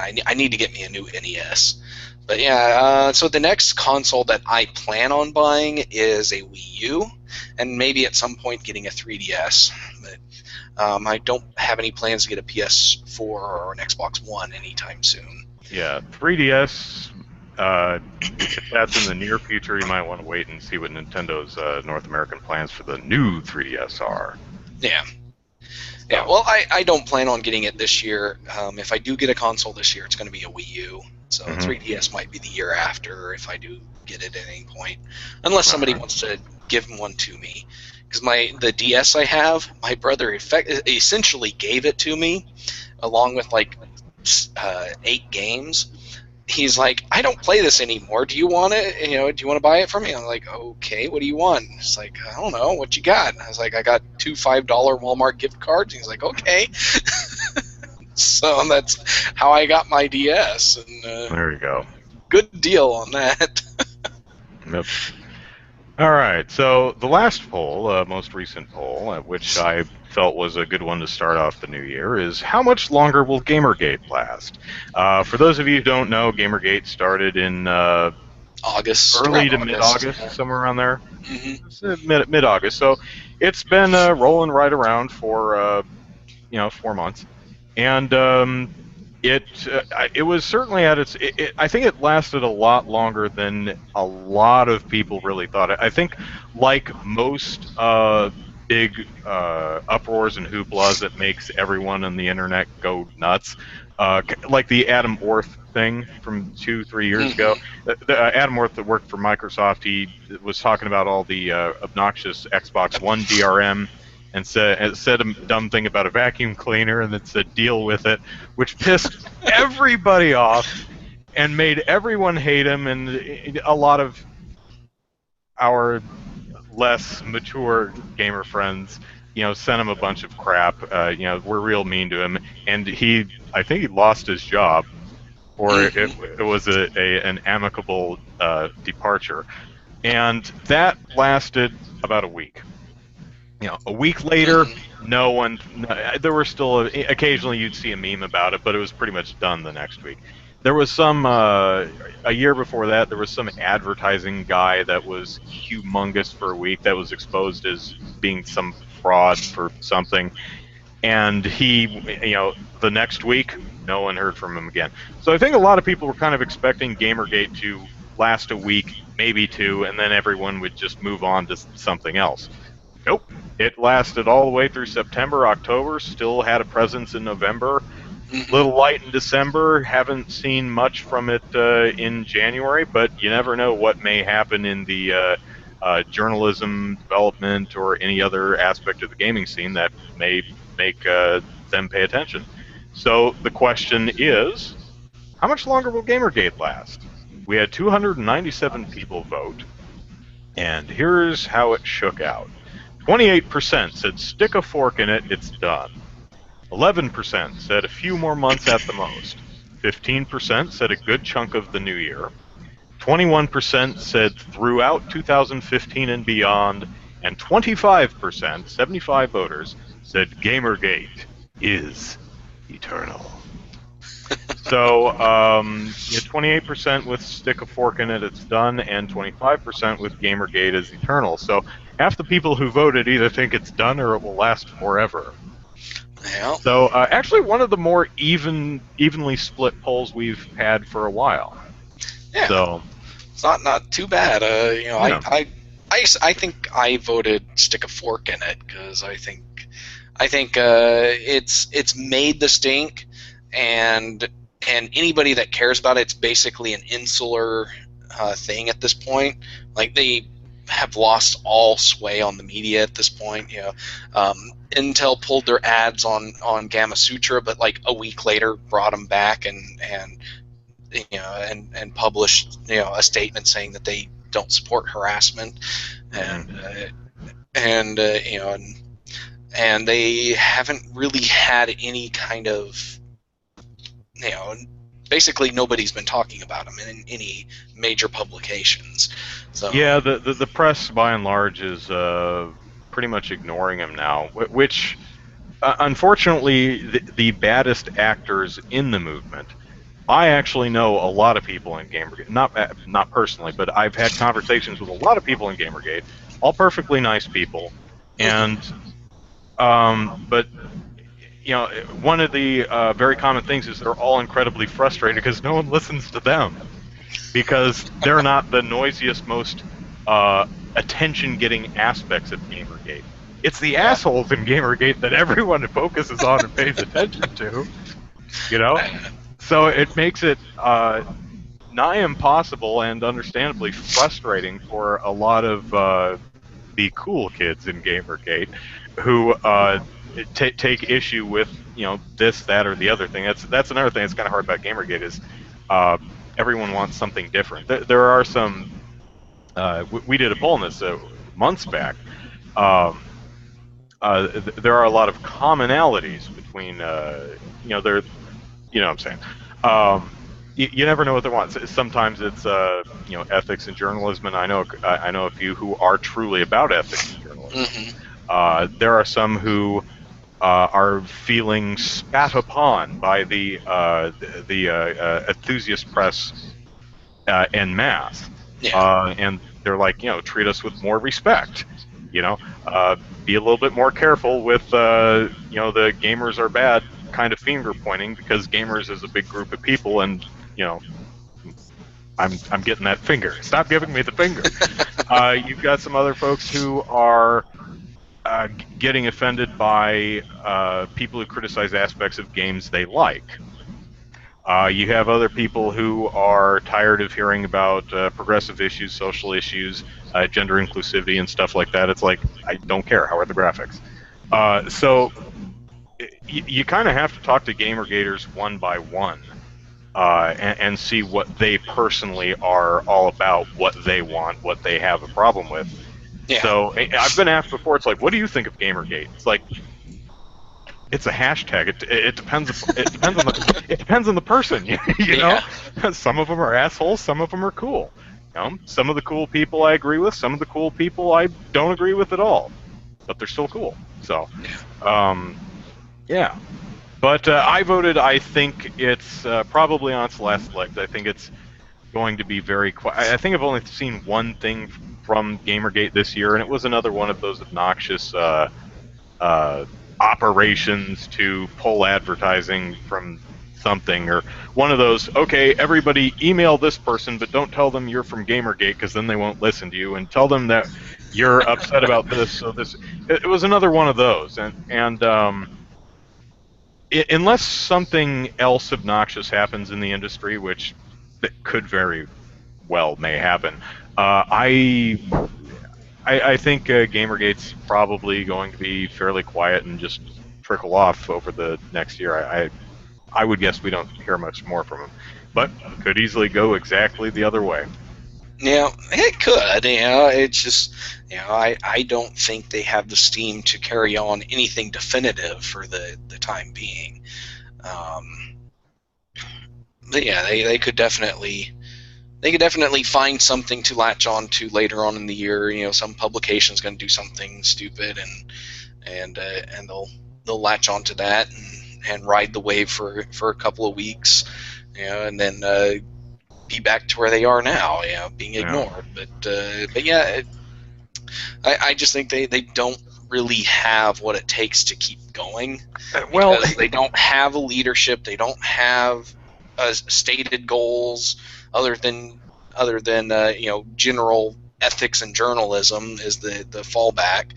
and I need to get me a new NES. But yeah, so the next console that I plan on buying is a Wii U, and maybe at some point getting a 3DS. But I don't have any plans to get a PS4 or an Xbox One anytime soon.
Yeah, 3DS. If that's in the near future, you might want to wait and see what Nintendo's North American plans for the new 3DS are.
Yeah. Yeah, well, I don't plan on getting it this year. If I do get a console this year, it's going to be a Wii U. So 3DS might be the year after if I do get it at any point, unless somebody wants to give one to me. Because the DS I have, my brother essentially gave it to me, along with like 8 games. He's like, I don't play this anymore. Do you want it? Do you want to buy it from me? I'm like, okay. What do you want? He's like, I don't know. What you got? And I was like, I got 2 $5 Walmart gift cards. He's like, okay. So that's how I got my DS. And
There you go.
good deal on that.
Yep. All right. So the last poll, most recent poll, which I felt was a good one to start off the new year, is how much longer will GamerGate last? For those of you who don't know, GamerGate started in
August.
early to
August.
mid-August, somewhere around there.
Mm-hmm.
It's, mid-August. So it's been rolling right around for 4 months, and it was certainly at its. I think it lasted a lot longer than a lot of people really thought. I think, like most big uproars and hooplas that makes everyone on the internet go nuts, like the Adam Orth thing from 2-3 years ago. Adam Orth that worked for Microsoft, he was talking about all the obnoxious Xbox One DRM, and said a dumb thing about a vacuum cleaner, and then said deal with it, which pissed everybody off and made everyone hate him, and a lot of our less mature gamer friends, sent him a bunch of crap. We're real mean to him, and I think he lost his job, or it was an amicable departure, and that lasted about a week. A week later, no one. There were still occasionally you'd see a meme about it, but it was pretty much done the next week. There was a year before that. There was some advertising guy that was humongous for a week that was exposed as being some fraud for something, and the next week, no one heard from him again. So I think a lot of people were kind of expecting GamerGate to last a week, maybe 2, and then everyone would just move on to something else. Nope. It lasted all the way through September, October, still had a presence in November, little light in December, haven't seen much from it in January, but you never know what may happen in the journalism development or any other aspect of the gaming scene that may make them pay attention. So the question is, how much longer will GamerGate last? We had 297 people vote, and here's how it shook out. 28% said stick a fork in it, it's done. 11% said a few more months at the most. 15% said a good chunk of the new year. 21% said throughout 2015 and beyond, and 25%, 75 voters, said Gamergate is eternal. So, 28% with stick a fork in it, it's done, and 25% with Gamergate is eternal. So, half the people who voted either think it's done or it will last forever.
Yeah.
So, actually, one of the more evenly split polls we've had for a while.
Yeah.
So,
it's not too bad.
yeah.
I think I voted stick a fork in it because I think it's made the stink, and anybody that cares about it's basically an insular thing at this point. Like, they have lost all sway on the media at this point. Intel pulled their ads on Gamma Sutra, but like a week later brought them back and published a statement saying that they don't support harassment, and they haven't really had any kind of basically nobody's been talking about them in any major publications. So
Yeah, the press by and large is pretty much ignoring him now, which unfortunately the baddest actors in the movement. I actually know a lot of people in Gamergate, not personally, but I've had conversations with a lot of people in Gamergate, all perfectly nice people, and but one of the very common things is they're all incredibly frustrated because no one listens to them, because they're not the noisiest, most attention-getting aspects of Gamergate. It's the assholes in Gamergate that everyone focuses on and pays attention to, So it makes it nigh impossible and understandably frustrating for a lot of the cool kids in Gamergate who take issue with this, that, or the other thing. That's another thing that's kind of hard about Gamergate is everyone wants something different. There are some. We did a poll on this months back. There are a lot of commonalities between there. You know what I'm saying? You never know what they want. Sometimes it's ethics and journalism, and I know a few who are truly about ethics and journalism. There are some who are feeling spat upon by the enthusiast press en masse, and they're like, treat us with more respect. Be a little bit more careful with the gamers are bad kind of finger pointing, because gamers is a big group of people, and I'm getting that finger. Stop giving me the finger. You've got some other folks who are getting offended by people who criticize aspects of games they like. You have other people who are tired of hearing about progressive issues, social issues, gender inclusivity, and stuff like that. It's like, I don't care. How are the graphics? So you kind of have to talk to Gamergaters one by one and see what they personally are all about, what they want, what they have a problem with. Yeah. So I've been asked before, it's like, what do you think of Gamergate? It's like, it's a hashtag. It depends. It depends on the person. know, some of them are assholes. Some of them are cool. Some of the cool people I agree with. Some of the cool people I don't agree with at all. But they're still cool. So, yeah. But I voted. I think it's probably on its last leg. I think it's going to be very quiet. I think I've only seen one thing from Gamergate this year, and it was another one of those obnoxious operations to pull advertising from something, or one of those, okay, everybody email this person, but don't tell them you're from Gamergate, because then they won't listen to you, and tell them that you're upset about this. So it was another one of those, and unless something else obnoxious happens in the industry, which could very well may happen, I think Gamergate's probably going to be fairly quiet and just trickle off over the next year. I would guess we don't hear much more from them. But could easily go exactly the other way.
Yeah, it could. It's just, I don't think they have the steam to carry on anything definitive for the time being. Um, but yeah, they could definitely find something to latch on to later on in the year. Some publication's going to do something stupid, and they'll latch onto that and ride the wave for a couple of weeks, and then be back to where they are now, being ignored. But yeah, I just think they don't really have what it takes to keep going,
Well,
because they don't have a leadership, they don't have stated goals other than general ethics and journalism is the fallback.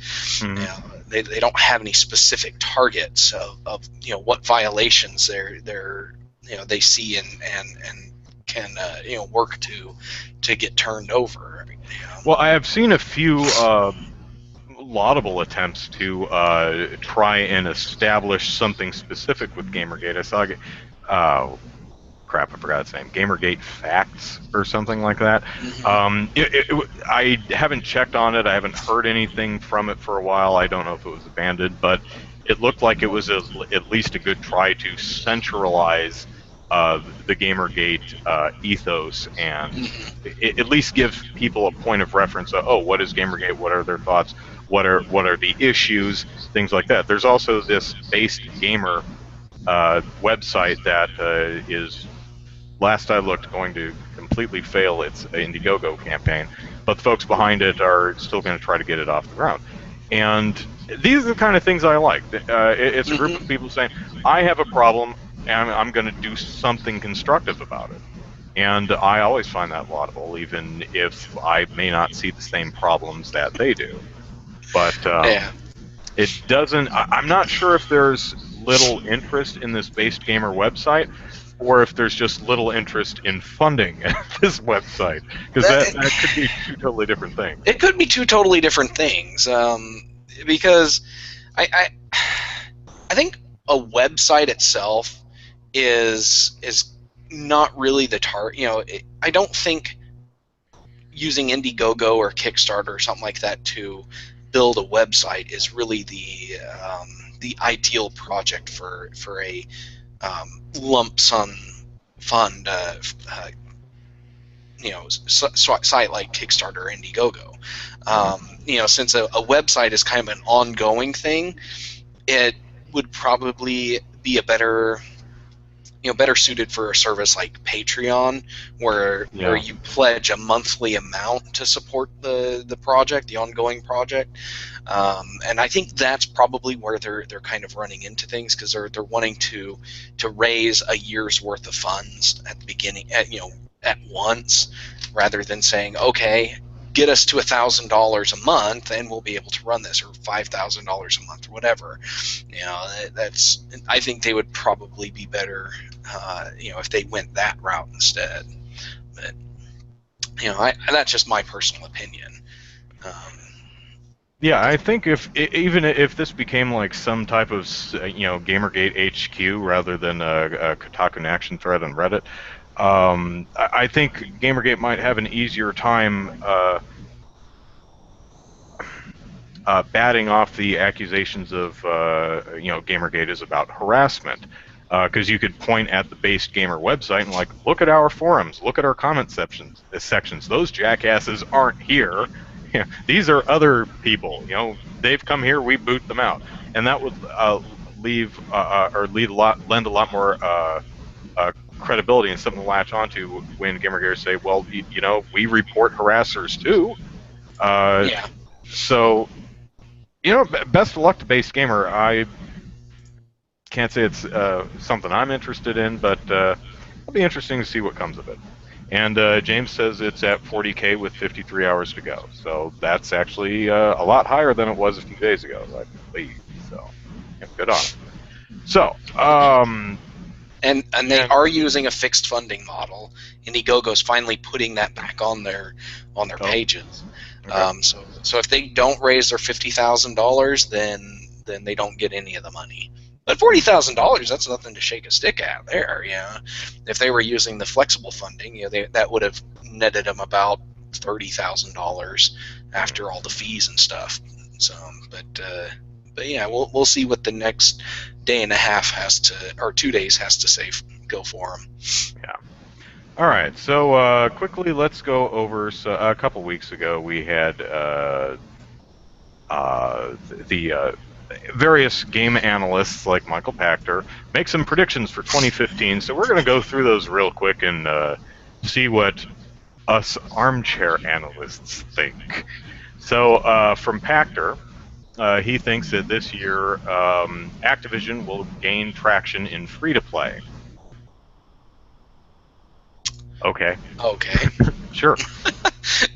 They don't have any specific targets of what violations they see and can work to get turned over.
Well, I have seen a few laudable attempts to try and establish something specific with GamerGate. I saw, crap, I forgot its name, GamerGate Facts or something like that. I haven't checked on it. I haven't heard anything from it for a while. I don't know if it was abandoned, but it looked like it was at least a good try to centralize the GamerGate ethos and at least give people a point of reference. Oh, what is GamerGate? What are their thoughts? What are the issues? Things like that. There's also this Based Gamer website that is, last I looked, going to completely fail its Indiegogo campaign, but the folks behind it are still going to try to get it off the ground. And these are the kind of things I like. It's a group of people saying, I have a problem, and I'm going to do something constructive about it. And I always find that laudable, even if I may not see the same problems that they do. But it doesn't. I'm not sure if there's little interest in this Based Gamer website, or if there's just little interest in funding this website, because that could be two totally different things.
It could be two totally different things, because I think a website itself is not really the target. I don't think using Indiegogo or Kickstarter or something like that to build a website is really the ideal project for a lump sum fund site like Kickstarter or Indiegogo. Since a website is kind of an ongoing thing, it would probably be better suited for a service like Patreon, where you pledge a monthly amount to support the project, the ongoing project. And I think that's probably where they're kind of running into things, because they're wanting to raise a year's worth of funds at the beginning, at once, rather than saying, okay, get us to $1,000 a month and we'll be able to run this, or $5,000 a month, or whatever. I think they would probably be better if they went that route instead. But that's just my personal opinion.
Yeah, I think even if this became like some type of GamerGate HQ rather than a Kotaku action thread on Reddit, I think GamerGate might have an easier time batting off the accusations of GamerGate is about harassment, because you could point at the Based Gamer website and like, look at our forums, look at our comment sections. Those jackasses aren't here. These are other people. They've come here, we boot them out, and that would lend a lot more credibility and something to latch onto when GamerGate say, well, we report harassers too. So, best of luck to Based Gamer. I can't say it's something I'm interested in, but it'll be interesting to see what comes of it. And James says it's at 40K with 53 hours to go. So that's actually a lot higher than it was a few days ago, I believe. So, good on it. So,
and they are using a fixed funding model. Indiegogo's finally putting that back on their pages. Okay. So if they don't raise their $50,000, then they don't get any of the money. But $40,000, that's nothing to shake a stick at there. If they were using the flexible funding, that would have netted them about $30,000 after all the fees and stuff. So, but yeah, we'll see what the next day and a half or 2 days has to say go for them.
Yeah. All right. So quickly, let's go over. So a couple weeks ago, we had the various game analysts like Michael Pachter make some predictions for 2015. So we're going to go through those real quick and see what us armchair analysts think. So from Pachter, he thinks that this year Activision will gain traction in free-to-play. Okay.
Okay.
Sure.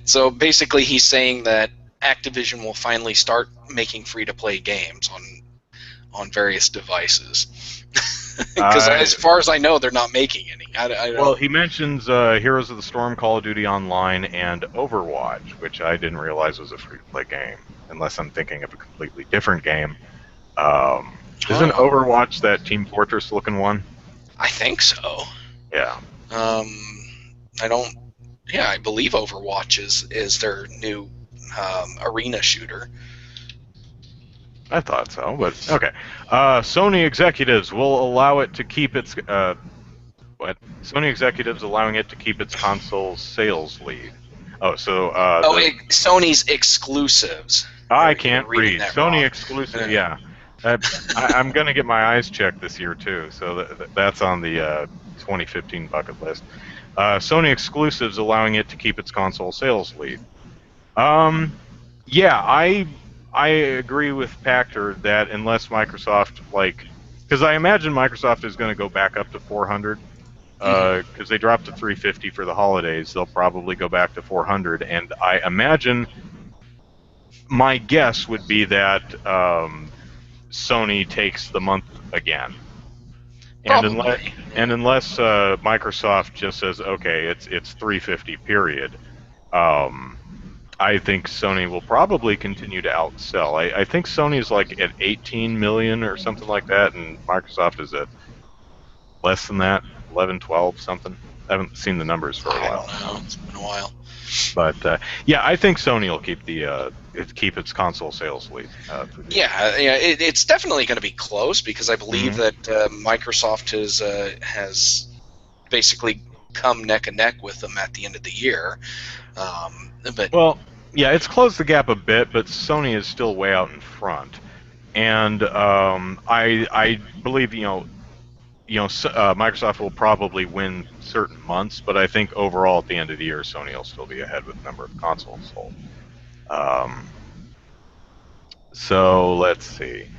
So basically, he's saying that Activision will finally start making free-to-play games on various devices. Because as far as I know, they're not making any.
Well, he mentions Heroes of the Storm, Call of Duty Online, and Overwatch, which I didn't realize was a free-to-play game, unless I'm thinking of a completely different game. Isn't Overwatch that Team Fortress-looking one?
I think so.
Yeah.
I don't. Yeah, I believe Overwatch is their new arena shooter.
I thought so, but okay. Sony executives will allow it to keep its Sony executives allowing it to keep its console sales lead. Oh, so
Sony's exclusives.
I can't read. Sony
wrong.
exclusive. Yeah, I'm gonna get my eyes checked this year too. So that's on the 2015 bucket list. Sony exclusives allowing it to keep its console sales lead. Yeah, I agree with Pachter that unless Microsoft, because I imagine Microsoft is going to go back up to 400, because they dropped to 350 for the holidays, they'll probably go back to 400, and I imagine, my guess would be that Sony takes the month again. And unless Microsoft just says, okay, it's 350 period, I think Sony will probably continue to outsell. I think Sony's like at 18 million or something like that, and Microsoft is at less than that, 11, 12, something. I haven't seen the numbers for a while.
I don't know. It's been a while.
But yeah, I think Sony will keep its console sales lead.
It's definitely going to be close because I believe that Microsoft has basically come neck and neck with them at the end of the year.
Well, yeah, it's closed the gap a bit, but Sony is still way out in front, and I believe Microsoft will probably win certain months, but I think overall at the end of the year, Sony will still be ahead with the number of consoles sold. So let's see.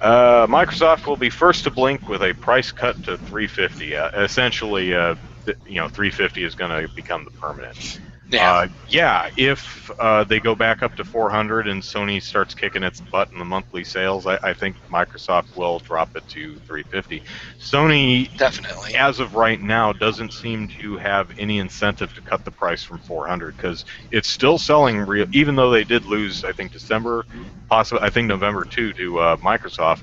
Microsoft will be first to blink with a price cut to 350. Essentially, 350 is going to become the permanent. If they go back up to 400 and Sony starts kicking its butt in the monthly sales, I think Microsoft will drop it to 350. Sony,
definitely,
as of right now, doesn't seem to have any incentive to cut the price from 400 because it's still selling even though they did lose, I think, December, possibly, I think November too, to Microsoft.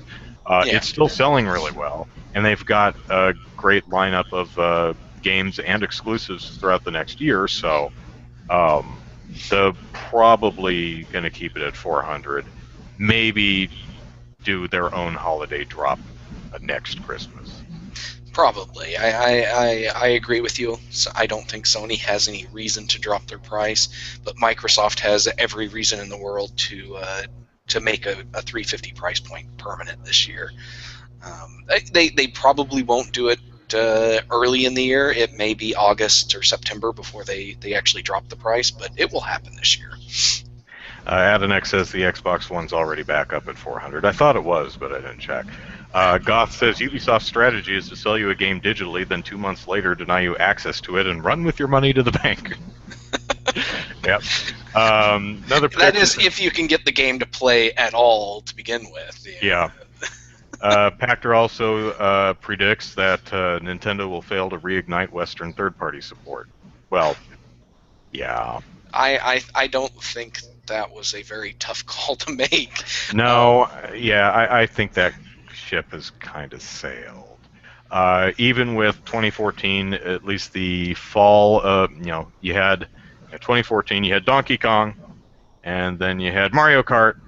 It's still selling really well, and they've got a great lineup of games and exclusives throughout the next year, so they're probably going to keep it at 400. Maybe do their own holiday drop next Christmas.
Probably. I agree with you. So I don't think Sony has any reason to drop their price, but Microsoft has every reason in the world to make a 350 price point permanent this year. They probably won't do it early in the year. It may be August or September before they actually drop the price, but it will happen this year.
Adanex says the Xbox One's already back up at 400. I thought it was, but I didn't check. Goth says Ubisoft's strategy is to sell you a game digitally, then 2 months later deny you access to it and run with your money to the bank. Yep. That
is if you can get the game to play at all to begin with.
Yeah. Pachter also predicts that Nintendo will fail to reignite Western third-party support. Well, yeah.
I don't think that was a very tough call to make.
No, I think that ship has kind of sailed. Even with 2014, at least the fall, you had 2014, you had Donkey Kong, and then you had Mario Kart,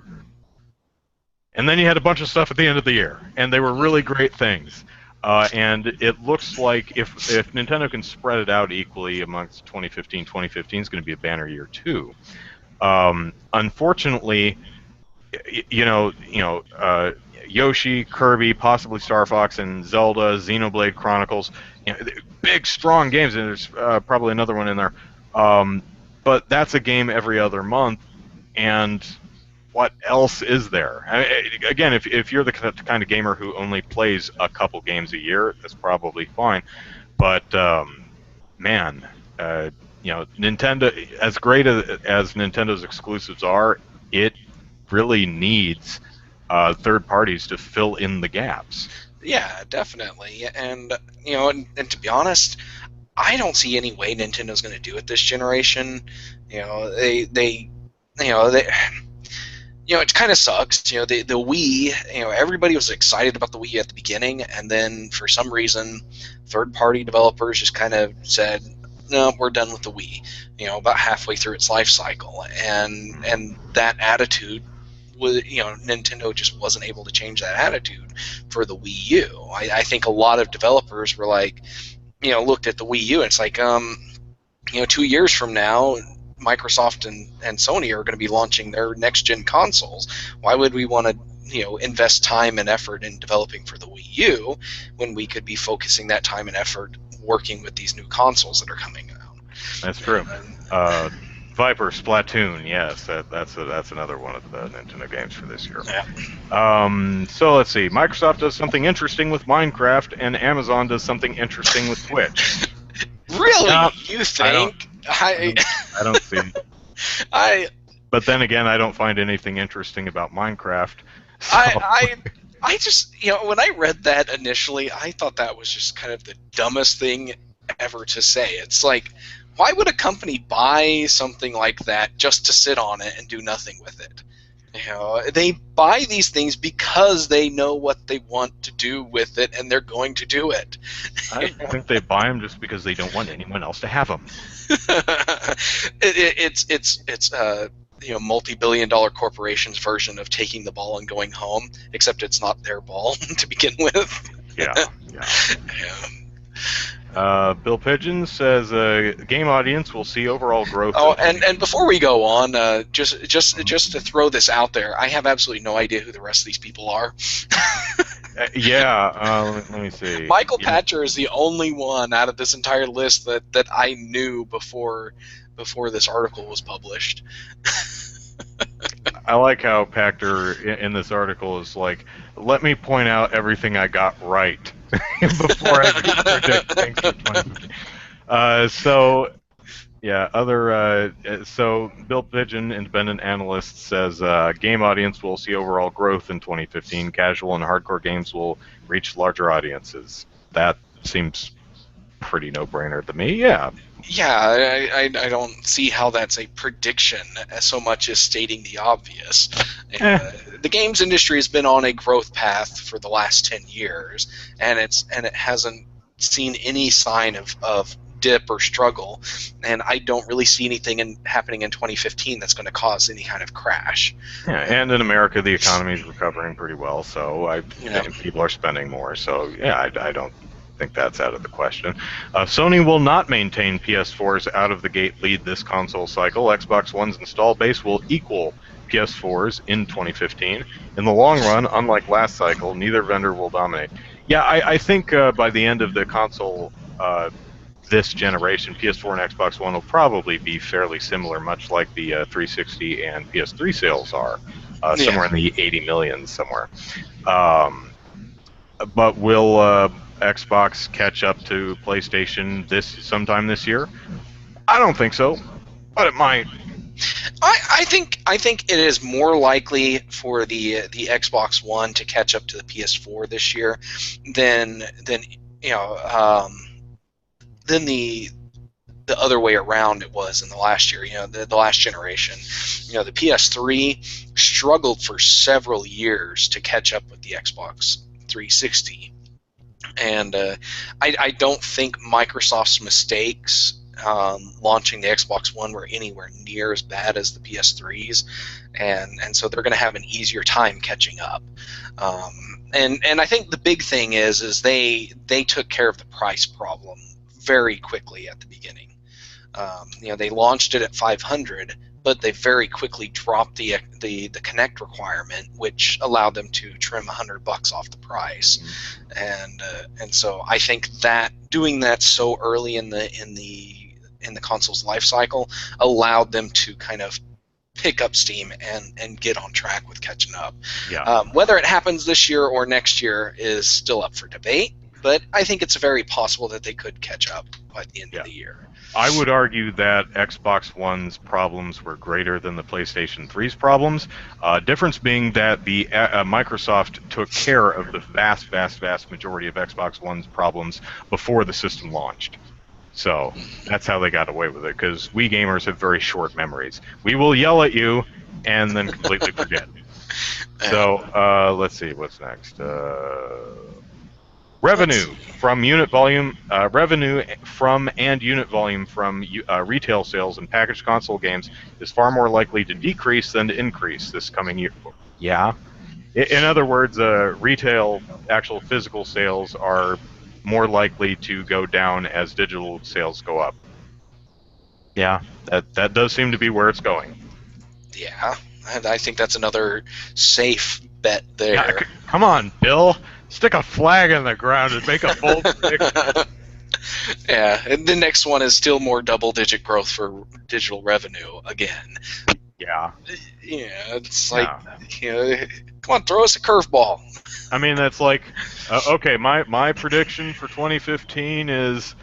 and then you had a bunch of stuff at the end of the year, and they were really great things. And it looks like if Nintendo can spread it out equally amongst 2015, 2015 is going to be a banner year too. Unfortunately, Yoshi, Kirby, possibly Star Fox, and Zelda, Xenoblade Chronicles, big, strong games, and there's probably another one in there. But that's a game every other month, and what else is there? Again, if you're the kind of gamer who only plays a couple games a year, that's probably fine. But man, Nintendo, as great as Nintendo's exclusives are, it really needs third parties to fill in the gaps.
Yeah, definitely. And and to be honest, I don't see any way Nintendo's going to do it this generation. They it kind of sucks. The Wii, everybody was excited about the Wii at the beginning, and then for some reason, third-party developers just kind of said, no, we're done with the Wii. About halfway through its life cycle, and that attitude was, Nintendo just wasn't able to change that attitude for the Wii U. I think a lot of developers were like, looked at the Wii U, and it's like, 2 years from now, Microsoft and Sony are going to be launching their next-gen consoles. Why would we want to invest time and effort in developing for the Wii U when we could be focusing that time and effort working with these new consoles that are coming out?
That's true. Viper, Splatoon, yes, that's another one of the Nintendo games for this year.
Yeah.
So let's see. Microsoft does something interesting with Minecraft, and Amazon does something interesting with Twitch.
Really? You think?
I don't see. But then again, I don't find anything interesting about Minecraft. So.
I just, when I read that initially, I thought that was just kind of the dumbest thing ever to say. It's like, why would a company buy something like that just to sit on it and do nothing with it? They buy these things because they know what they want to do with it, and they're going to do it.
I think they buy them just because they don't want anyone else to have them.
It's multi-billion-dollar corporations' version of taking the ball and going home, except it's not their ball to begin with.
Yeah. Bill Pigeon says game audience will see overall growth.
Oh, and before we go on, just to throw this out there, I have absolutely no idea who the rest of these people are.
Let me see.
Michael Patcher is the only one out of this entire list that I knew before this article was published.
I like how Pachter in this article is like, let me point out everything I got right before I predict things for 2015. So Bill Pigeon, independent analyst, says game audience will see overall growth in 2015. Casual and hardcore games will reach larger audiences. That seems pretty no-brainer to me. Yeah.
Yeah, I don't see how that's a prediction so much as stating the obvious. The games industry has been on a growth path for the last 10 years, and it hasn't seen any sign of dip or struggle, and I don't really see anything happening in 2015 that's going to cause any kind of crash.
Yeah, and in America, the economy is recovering pretty well, so people are spending more. So yeah, I don't think that's out of the question. Sony will not maintain PS4's out-of-the-gate lead this console cycle. Xbox One's install base will equal PS4's in 2015. In the long run, unlike last cycle, neither vendor will dominate. Yeah, I think by the end of the console this generation, PS4 and Xbox One will probably be fairly similar, much like the 360 and PS3 sales are, somewhere in the 80 million somewhere. But will Xbox catch up to PlayStation sometime this year? I don't think so, but it might.
I think it is more likely for the Xbox One to catch up to the PS4 this year than the other way around it was in the last year. The last generation. The PS3 struggled for several years to catch up with the Xbox 360. And I don't think Microsoft's mistakes launching the Xbox One were anywhere near as bad as the PS3's, and so they're going to have an easier time catching up. And I think the big thing is they took care of the price problem very quickly at the beginning. They launched it at 500, but they very quickly dropped the Connect requirement, which allowed them to trim $100 off the price, and so I think that doing that so early in the console's life cycle allowed them to kind of pick up steam and get on track with catching up.
Yeah.
Whether it happens this year or next year is still up for debate, but I think it's very possible that they could catch up by the end of the year.
I would argue that Xbox One's problems were greater than the PlayStation 3's problems. Difference being that the Microsoft took care of the vast majority of Xbox One's problems before the system launched. So that's how they got away with it, because we gamers have very short memories. We will yell at you and then completely forget. So let's see, what's next? Revenue from unit volume, revenue from and unit volume from retail sales and packaged console games is far more likely to decrease than to increase this coming year. Yeah. In other words, retail, actual physical sales are more likely to go down as digital sales go up. Yeah, that does seem to be where it's going.
Yeah, and I think that's another safe bet there.
Yeah, come on, Bill. Stick a flag in the ground and make a bold prediction.
Yeah, and the next one is still more double-digit growth for digital revenue again.
Yeah.
Yeah, it's like, come on, throw us a curveball.
I mean, that's like, okay, my prediction for 2015 is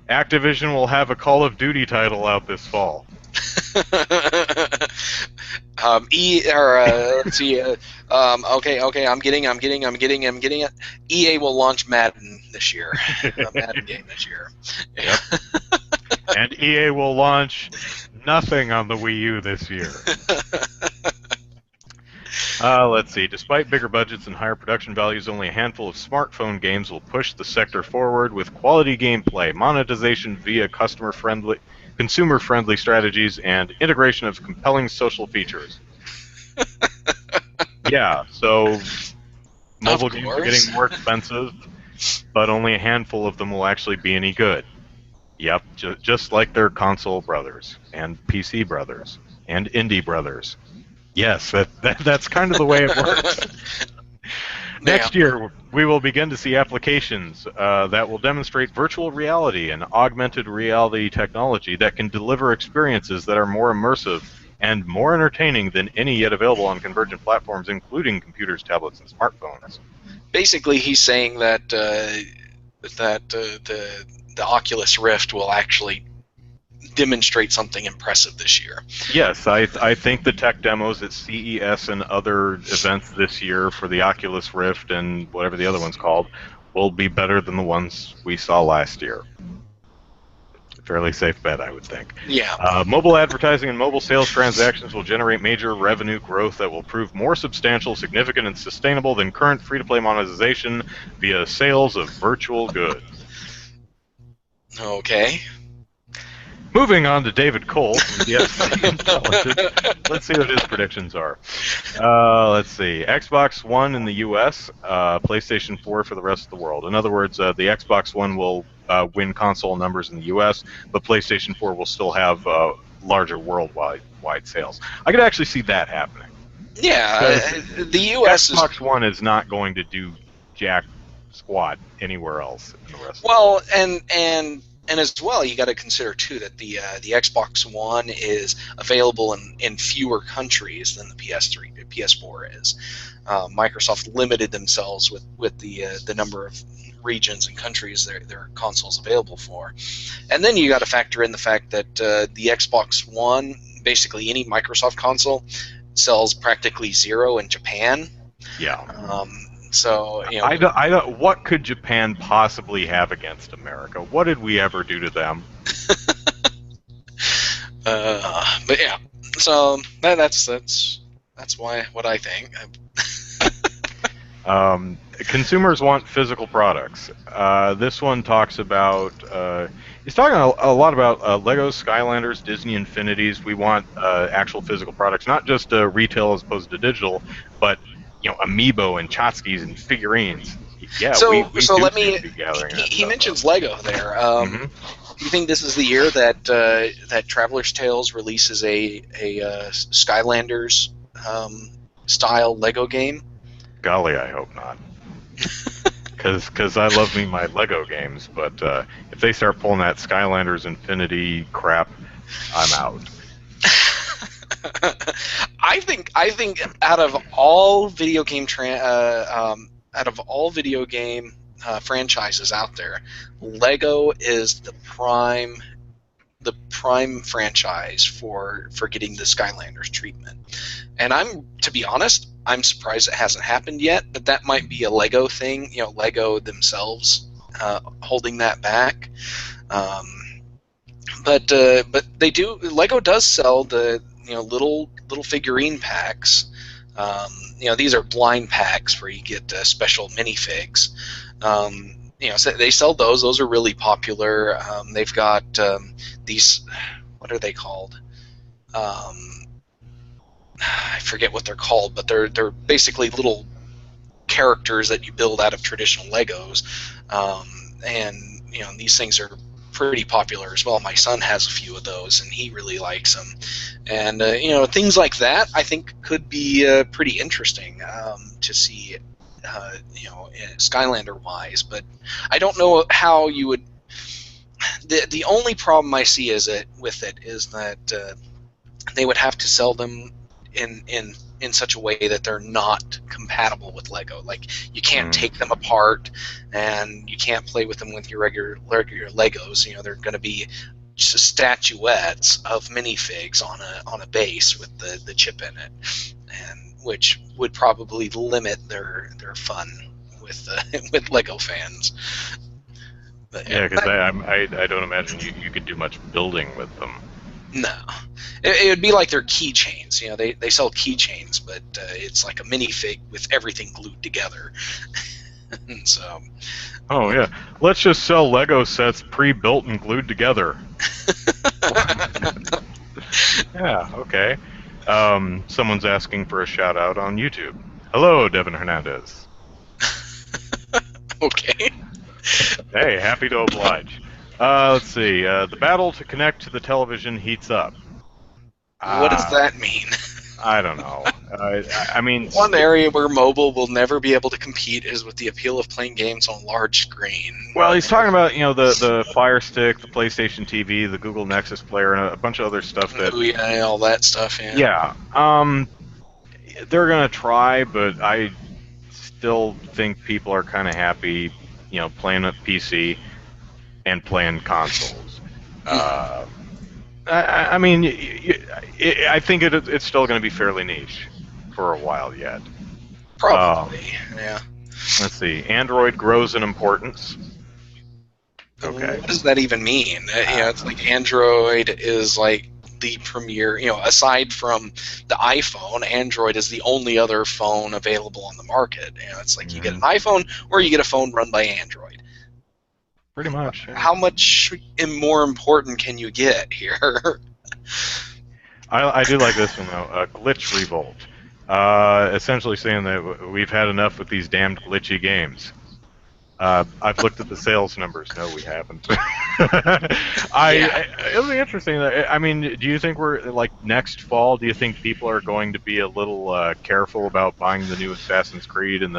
Activision will have a Call of Duty title out this fall.
Let's see. Okay. I'm getting it. EA will launch Madden this year. A Madden game this year.
Yep. And EA will launch nothing on the Wii U this year. Let's see. Despite bigger budgets and higher production values, only a handful of smartphone games will push the sector forward with quality gameplay, monetization via consumer-friendly strategies, and integration of compelling social features. Yeah, so mobile games are getting more expensive, but only a handful of them will actually be any good. Yep, just like their console brothers, and PC brothers, and indie brothers. Yes, that's kind of the way it works. Next year, we will begin to see applications that will demonstrate virtual reality and augmented reality technology that can deliver experiences that are more immersive and more entertaining than any yet available on convergent platforms, including computers, tablets, and smartphones.
Basically, he's saying that the Oculus Rift will actually demonstrate something impressive this year.
Yes, I think the tech demos at CES and other events this year for the Oculus Rift and whatever the other one's called will be better than the ones we saw last year. Fairly safe bet, I would think.
Yeah.
Mobile advertising and mobile sales transactions will generate major revenue growth that will prove more substantial, significant, and sustainable than current free-to-play monetization via sales of virtual goods.
Okay.
Moving on to David Cole from DSC Intelligence. Let's see what his predictions are. Let's see. Xbox One in the U.S., PlayStation 4 for the rest of the world. In other words, the Xbox One will win console numbers in the U.S., but PlayStation 4 will still have larger worldwide sales. I could actually see that happening.
Yeah, the U.S.
Xbox One is not going to do jack squat anywhere else in the rest.
Well, and as well, you got to consider too that the Xbox One is available in fewer countries than the PS4 is. Microsoft limited themselves with the number of regions and countries their consoles available for, and then you got to factor in the fact that the Xbox One, basically any Microsoft console, sells practically zero in Japan.
Yeah.
So
I don't. What could Japan possibly have against America? What did we ever do to them?
But yeah, so that's what I think.
Consumers want physical products. This one talks about. He's talking a lot about Legos, Skylanders, Disney Infinities. We want actual physical products, not just retail as opposed to digital, but Amiibo and tchotchkes and figurines. Yeah, we
So
do
let
seem
me.
to be gathering that
He
stuff up.
mentions Lego there.
Hmm.
Do you think this is the year that that Traveler's Tales releases a Skylanders style Lego game?
Golly, I hope not. Because I love me my Lego games, but if they start pulling that Skylanders Infinity crap, I'm out.
I think out of all video game out of all video game franchises out there, Lego is the prime franchise for getting the Skylanders treatment. And to be honest, I'm surprised it hasn't happened yet. But that might be a Lego thing. Lego themselves holding that back. But they do. Lego does sell the little figurine packs. These are blind packs where you get special minifigs. So they sell those. Those are really popular. They've got these. What are they called? I forget what they're called, but they're basically little characters that you build out of traditional Legos. And these things are pretty popular as well. My son has a few of those, and he really likes them. And things like that, I think, could be pretty interesting to see. Skylander wise, but I don't know how you would. The only problem I see with it is that they would have to sell them in such a way that they're not compatible with Lego. Like, you can't take them apart, and you can't play with them with your regular Legos. They're going to be just statuettes of minifigs on a base with the chip in it, and which would probably limit their fun with Lego fans. But,
Yeah, because I don't imagine you could do much building with them.
no, it would be like their keychains. They sell keychains, but it's like a minifig with everything glued together. So.
Oh yeah, let's just sell Lego sets pre-built and glued together. Yeah, okay. Someone's asking for a shout out on YouTube. Hello, Devin Hernandez.
Okay.
Hey, happy to oblige. Let's see. The battle to connect to the television heats up.
What does that mean?
I don't know. I mean,
one area where mobile will never be able to compete is with the appeal of playing games on a large screen.
Well, he's talking about the Fire Stick, the PlayStation TV, the Google Nexus player, and a bunch of other stuff that.
Oh yeah, all that stuff.
Yeah. They're gonna try, but I still think people are kind of happy, playing a PC and playing consoles. I mean, I think it's still going to be fairly niche for a while yet.
Probably, yeah.
Let's see. Android grows in importance. Okay.
What does that even mean? It's like Android is like the premier. Aside from the iPhone, Android is the only other phone available on the market. It's like you get an iPhone or you get a phone run by Android.
Pretty much. Yeah.
How much more important can you get here?
I do like this one though. Glitch Revolt. Essentially saying that we've had enough with these damned glitchy games. I've looked at the sales numbers. No, we haven't. It'll be interesting. I mean, do you think we're like next fall? Do you think people are going to be a little careful about buying the new Assassin's Creed and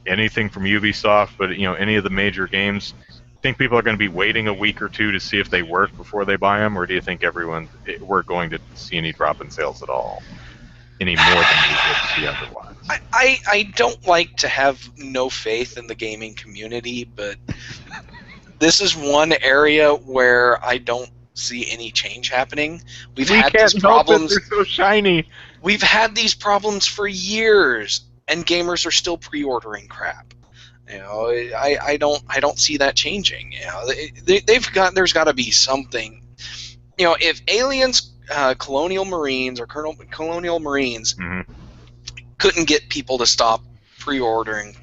anything from Ubisoft, but any of the major games? Think people are going to be waiting a week or two to see if they work before they buy them, or do you think we're going to see any drop in sales at all, any more than we would see otherwise?
I don't like to have no faith in the gaming community, but this is one area where I don't see any change happening. We've had these problems.
They're so shiny.
We've had these problems for years, and gamers are still pre-ordering crap. I don't see that changing. There's got to be something. If aliens, colonial marines, or colonial marines couldn't get people to stop pre-ordering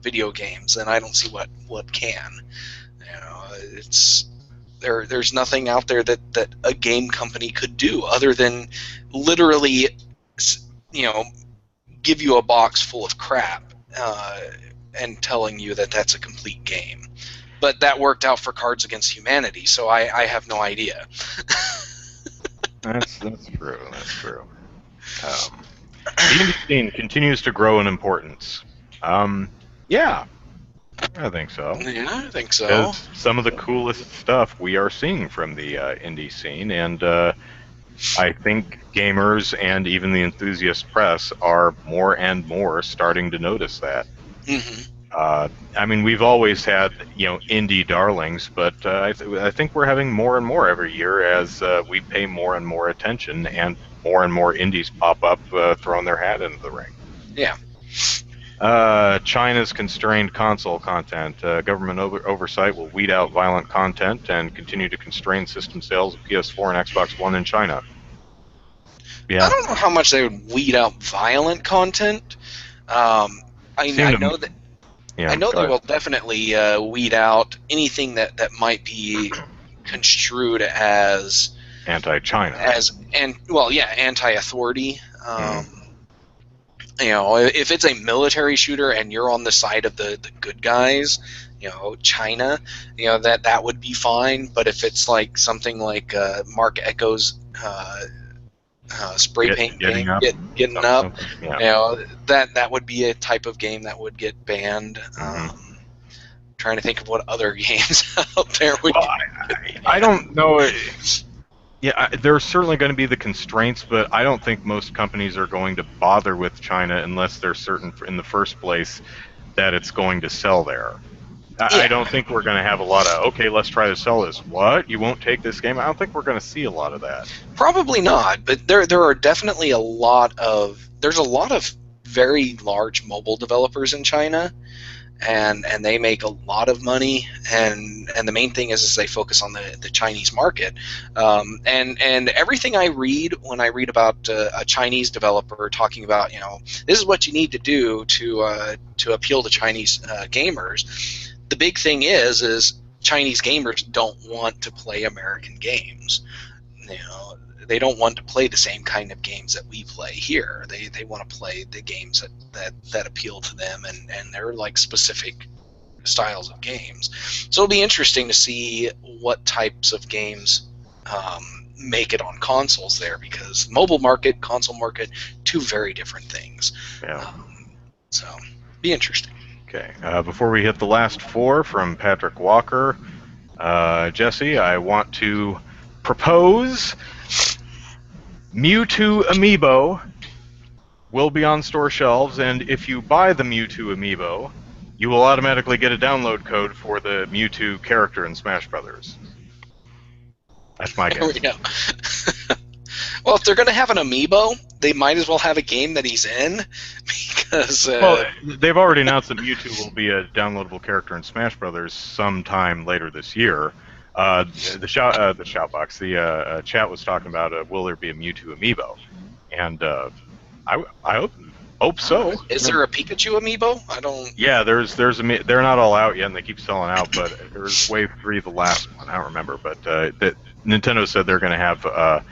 video games, and I don't see what can. It's there's nothing out there that a game company could do other than literally, give you a box full of crap and telling you that that's a complete game. But that worked out for Cards Against Humanity, so I have no idea.
That's true. That's true. The indie scene continues to grow in importance. Yeah, I think so.
Yeah, I think so.
Because some of the coolest stuff we are seeing from the indie scene, and I think gamers and even the enthusiast press are more and more starting to notice that.
Mm-hmm.
I mean, we've always had, indie darlings, but I think we're having more and more every year as we pay more and more attention, and more indies pop up, throwing their hat into the ring.
Yeah.
China's constrained console content. Government oversight will weed out violent content and continue to constrain system sales of PS4 and Xbox One in China. Yeah.
I don't know how much they would weed out violent content. I know that.
Yeah,
I know they will definitely weed out anything that might be construed as
anti-China,
anti-authority. If it's a military shooter and you're on the side of the good guys, China, that would be fine. But if it's like something like Mark Echo's spray paint game, getting up, that would be a type of game that would get banned. Trying to think of what other games out there would.
Well, I don't know. Yeah, there's certainly going to be the constraints, but I don't think most companies are going to bother with China unless they're certain in the first place that it's going to sell there. I don't think we're going to have a lot of, okay, let's try to sell this. What? You won't take this game? I don't think we're going to see a lot of that.
Probably not, but there are definitely a lot of very large mobile developers in China, and they make a lot of money, and the main thing is they focus on the Chinese market, and everything I read when I read about a Chinese developer talking about, this is what you need to do to appeal to Chinese gamers. The big thing is Chinese gamers don't want to play American games. They don't want to play the same kind of games that we play here. They want to play the games that appeal to them, and they're like specific styles of games. So it'll be interesting to see what types of games make it on consoles there, because mobile market, console market, two very different things.
Yeah.
So be interesting.
Okay. Before we hit the last four from Patrick Walker, Jesse, I want to propose Mewtwo Amiibo will be on store shelves, and if you buy the Mewtwo Amiibo, you will automatically get a download code for the Mewtwo character in Smash Brothers. That's my guess.
There we go. Well, if they're going to have an Amiibo, they might as well have a game that he's in, because...
well, they've already announced that Mewtwo will be a downloadable character in Smash Brothers sometime later this year. The chat was talking about will there be a Mewtwo Amiibo, and I hope so.
Is there a Pikachu Amiibo? I don't.
Yeah, they're not all out yet, and they keep selling out. But there's Wave 3, the last one. I don't remember, but Nintendo said they're going to have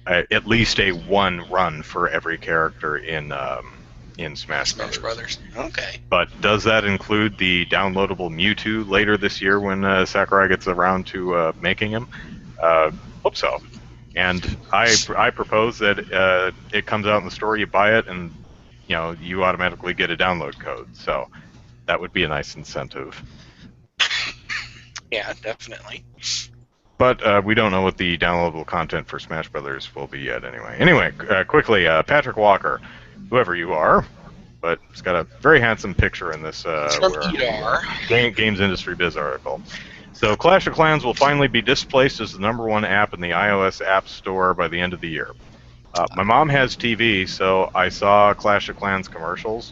at least a one run for every character in Smash
Brothers. Okay.
But does that include the downloadable Mewtwo later this year when Sakurai gets around to making him? Hope so. And I propose that it comes out in the store, you buy it, and you automatically get a download code. So that would be a nice incentive.
Yeah, definitely.
But we don't know what the downloadable content for Smash Brothers will be yet anyway. Anyway, quickly, Patrick Walker, whoever you are, but it's got a very handsome picture in this Games Industry Biz article. So Clash of Clans will finally be displaced as the #1 app in the iOS App Store by the end of the year. My mom has TV, so I saw Clash of Clans commercials,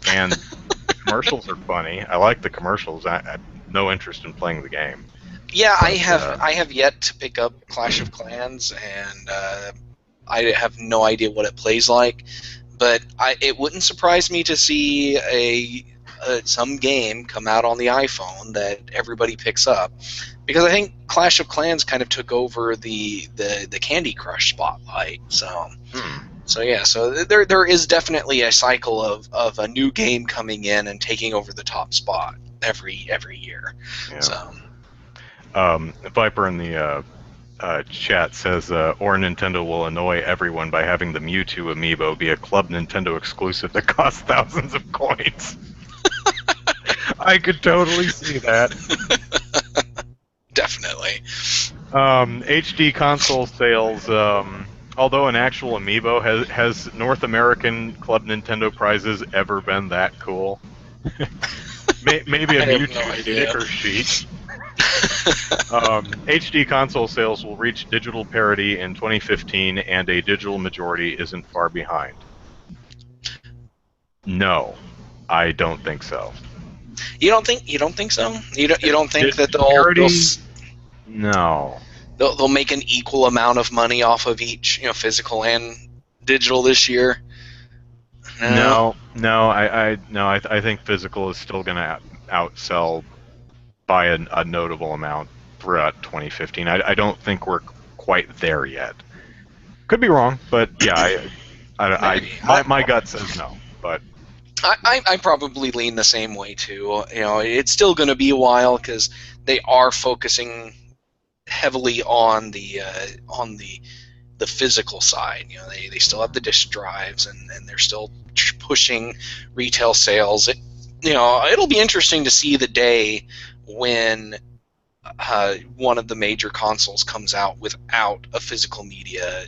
and the commercials are funny. I like the commercials. I have no interest in playing the game.
Yeah, but, I have yet to pick up Clash of Clans, and I have no idea what it plays like. but it wouldn't surprise me to see some game come out on the iPhone that everybody picks up, because I think Clash of Clans kind of took over the Candy Crush spotlight. So yeah, so there is definitely a cycle of a new game coming in and taking over the top spot every year.
Yeah.
So
Viper in the chat says, or Nintendo will annoy everyone by having the Mewtwo amiibo be a Club Nintendo exclusive that costs thousands of coins. I could totally see that.
Definitely.
HD console sales, although an actual amiibo, has North American Club Nintendo prizes ever been that cool? Maybe a
I have no
Mewtwo
idea.
sticker sheet. HD console sales will reach digital parity in 2015, and a digital majority isn't far behind. No, I don't think so.
You don't think so? You don't think that
parity? No.
They'll make an equal amount of money off of each, physical and digital this year?
No, I think physical is still going to outsell by a notable amount throughout 2015. I don't think we're quite there yet. Could be wrong, but yeah, my gut says no. But
I probably lean the same way too. It's still going to be a while because they are focusing heavily on the physical side. They still have the disk drives, and they're still pushing retail sales. It'll be interesting to see the day when one of the major consoles comes out without a physical media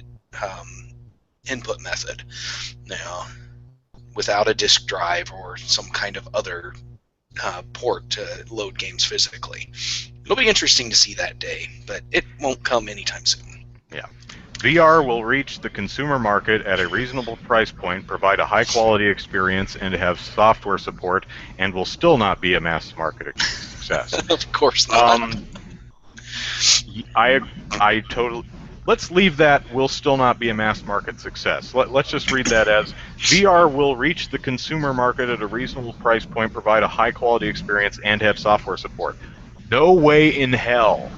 input method. Without a disk drive or some kind of other port to load games physically. It'll be interesting to see that day, but it won't come anytime soon.
Yeah. VR will reach the consumer market at a reasonable price point, provide a high-quality experience, and have software support, and will still not be a mass market success.
Of course not.
I totally... Let's leave that will still not be a mass market success. Let's just read that as VR will reach the consumer market at a reasonable price point, provide a high-quality experience, and have software support. No way in hell.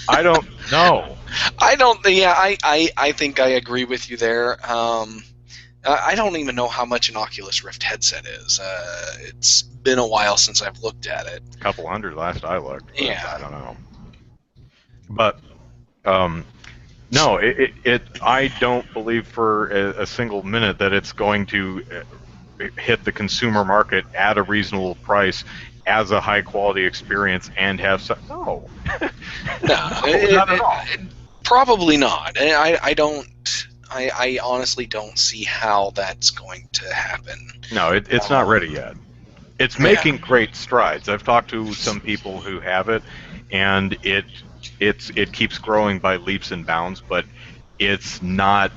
I don't know.
I think I agree with you there. I don't even know how much an Oculus Rift headset is. It's been a while since I've looked at it.
A couple hundred last I looked.
Yeah.
I don't know. But no, I don't believe for a single minute that it's going to hit the consumer market at a reasonable price as a high-quality experience and have some... No.
Not
at all.
Probably not. I honestly don't see how that's going to happen.
No, it's not ready yet. It's making great strides. I've talked to some people who have it, and it keeps growing by leaps and bounds, but it's not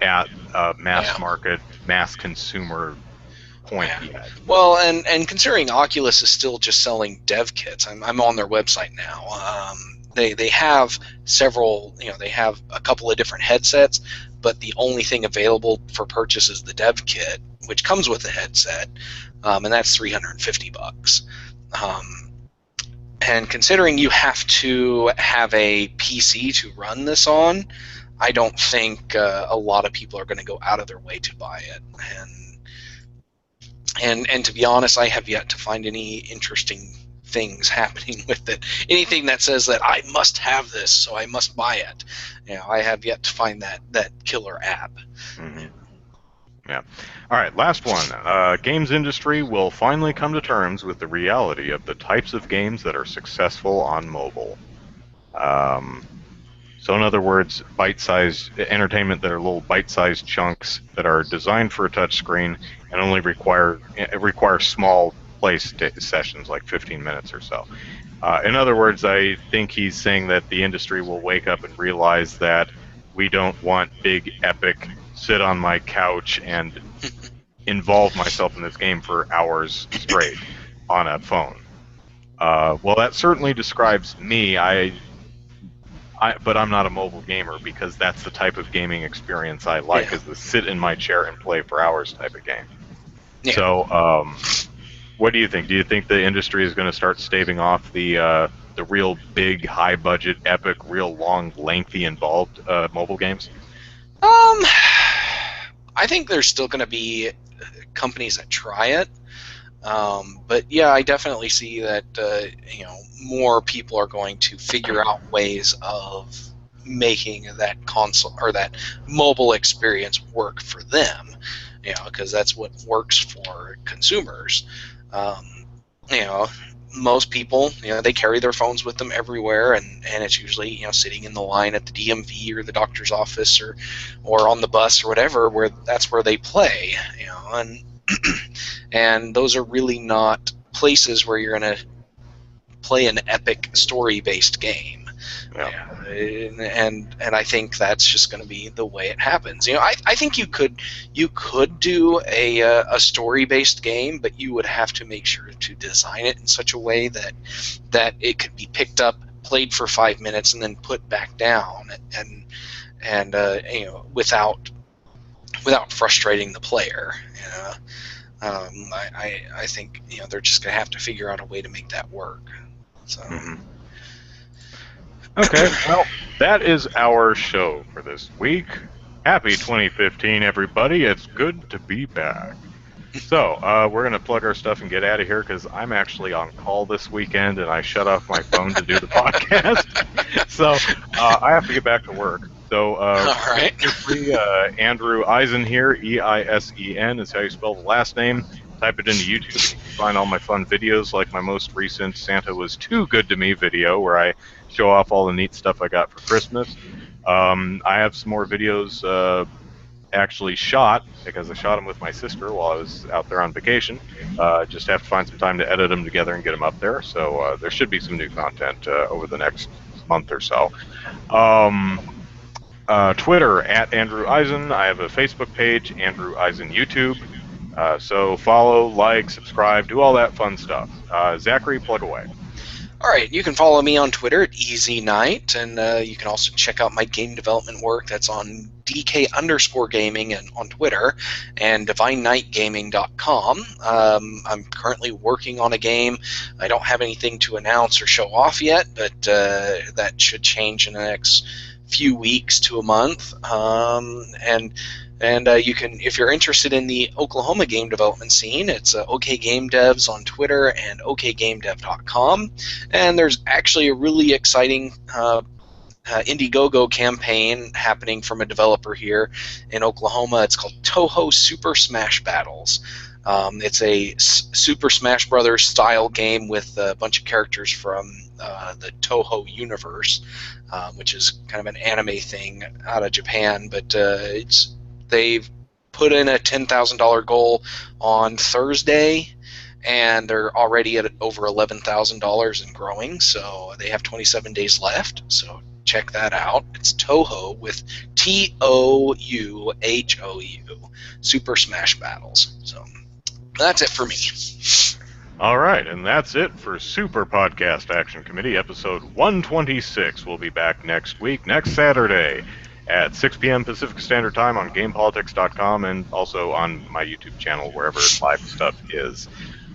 at a mass market, mass consumer point yet.
Well, and considering Oculus is still just selling dev kits, I'm on their website now. They have several, they have a couple of different headsets, but the only thing available for purchase is the dev kit, which comes with the headset, and that's $350. And considering you have to have a PC to run this on, I don't think a lot of people are going to go out of their way to buy it. And to be honest, I have yet to find any interesting things happening with it. Anything that says that I must have this, so I must buy it. I have yet to find that killer app.
Mm-hmm. Yeah. All right, last one. Games industry will finally come to terms with the reality of the types of games that are successful on mobile. So in other words, bite-sized entertainment that are little bite-sized chunks that are designed for a touchscreen and only require small play sessions, like 15 minutes or so. In other words, I think he's saying that the industry will wake up and realize that we don't want big, epic, sit on my couch and involve myself in this game for hours straight on a phone. Well, that certainly describes me. but I'm not a mobile gamer because that's the type of gaming experience I like,
Yeah,
is the sit in my chair and play for hours type of game.
yeah.
So, what do you think? Do you think the industry is going to start staving off the real big, high budget, epic, real long, lengthy, involved mobile games?
Um, I think there's still going to be companies that try it. But yeah, I definitely see that more people are going to figure out ways of making that console or that mobile experience work for them. Because that's what works for consumers. Um, you know, most people, they carry their phones with them everywhere, and it's usually sitting in the line at the DMV or the doctor's office or on the bus or whatever, where that's where they play. And and those are really not places where you're going to play an epic story-based game.
Yeah.
And I think that's just going to be the way it happens. I think you could do a story-based game, but you would have to make sure to design it in such a way that it could be picked up, played for 5 minutes, and then put back down, and without frustrating the player. I think they're just going to have to figure out a way to make that work. So.
Mm-hmm. Okay, well, that is our show for this week. Happy 2015, everybody. It's good to be back. So, we're going to plug our stuff and get out of here because I'm actually on call this weekend and I shut off my phone to do the podcast. So, I have to get back to work. So,
All right.
feel free, Andrew Eisen here, Eisen is how you spell the last name. Type it into YouTube and you can find all my fun videos, like my most recent Santa Was Too Good to Me video, where I show off all the neat stuff I got for Christmas. I have some more videos actually shot, because I shot them with my sister while I was out there on vacation. Just have to find some time to edit them together and get them up there. So there should be some new content over the next month or so. Twitter, at Andrew Eisen. I have a Facebook page, Andrew Eisen YouTube. So follow, like, subscribe, do all that fun stuff. Zachary, plug away.
All right, you can follow me on Twitter at Easy Night, and you can also check out my game development work. That's on DK_gaming and on Twitter, and DivineNightGaming.com. I'm currently working on a game. I don't have anything to announce or show off yet, but that should change in the next few weeks to a month. And you can, if you're interested in the Oklahoma game development scene, it's OK Game Devs on Twitter and OKGameDev.com. And there's actually a really exciting Indiegogo campaign happening from a developer here in Oklahoma. It's called Toho Super Smash Battles. It's a Super Smash Brothers style game with a bunch of characters from the Toho universe, which is kind of an anime thing out of Japan, but they've put in a $10,000 goal on Thursday, and they're already at over $11,000 and growing, so they have 27 days left, so check that out. It's Toho with Touhou, Super Smash Battles. So that's it for me.
All right, and that's it for Super Podcast Action Committee, episode 126. We'll be back next week, next Saturday, at 6 p.m. Pacific Standard Time on GamePolitics.com and also on my YouTube channel, wherever live stuff is.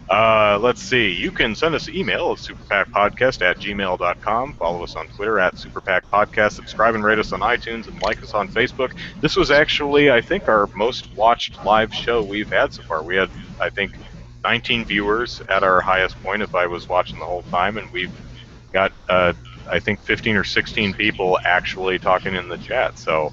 Let's see. You can send us an email at superpackpodcast@gmail.com. Follow us on Twitter at superpackpodcast. Subscribe and rate us on iTunes and like us on Facebook. This was actually, I think, our most watched live show we've had so far. We had, I think, 19 viewers at our highest point if I was watching the whole time, and we've got I think 15 or 16 people actually talking in the chat. So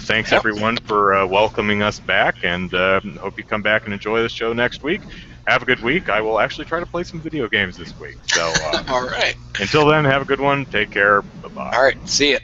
thanks everyone for welcoming us back, and hope you come back and enjoy the show next week. Have a good week. I will actually try to play some video games this week. So
All right.
Until then, have a good one. Take care. Bye-bye.
All right. See ya.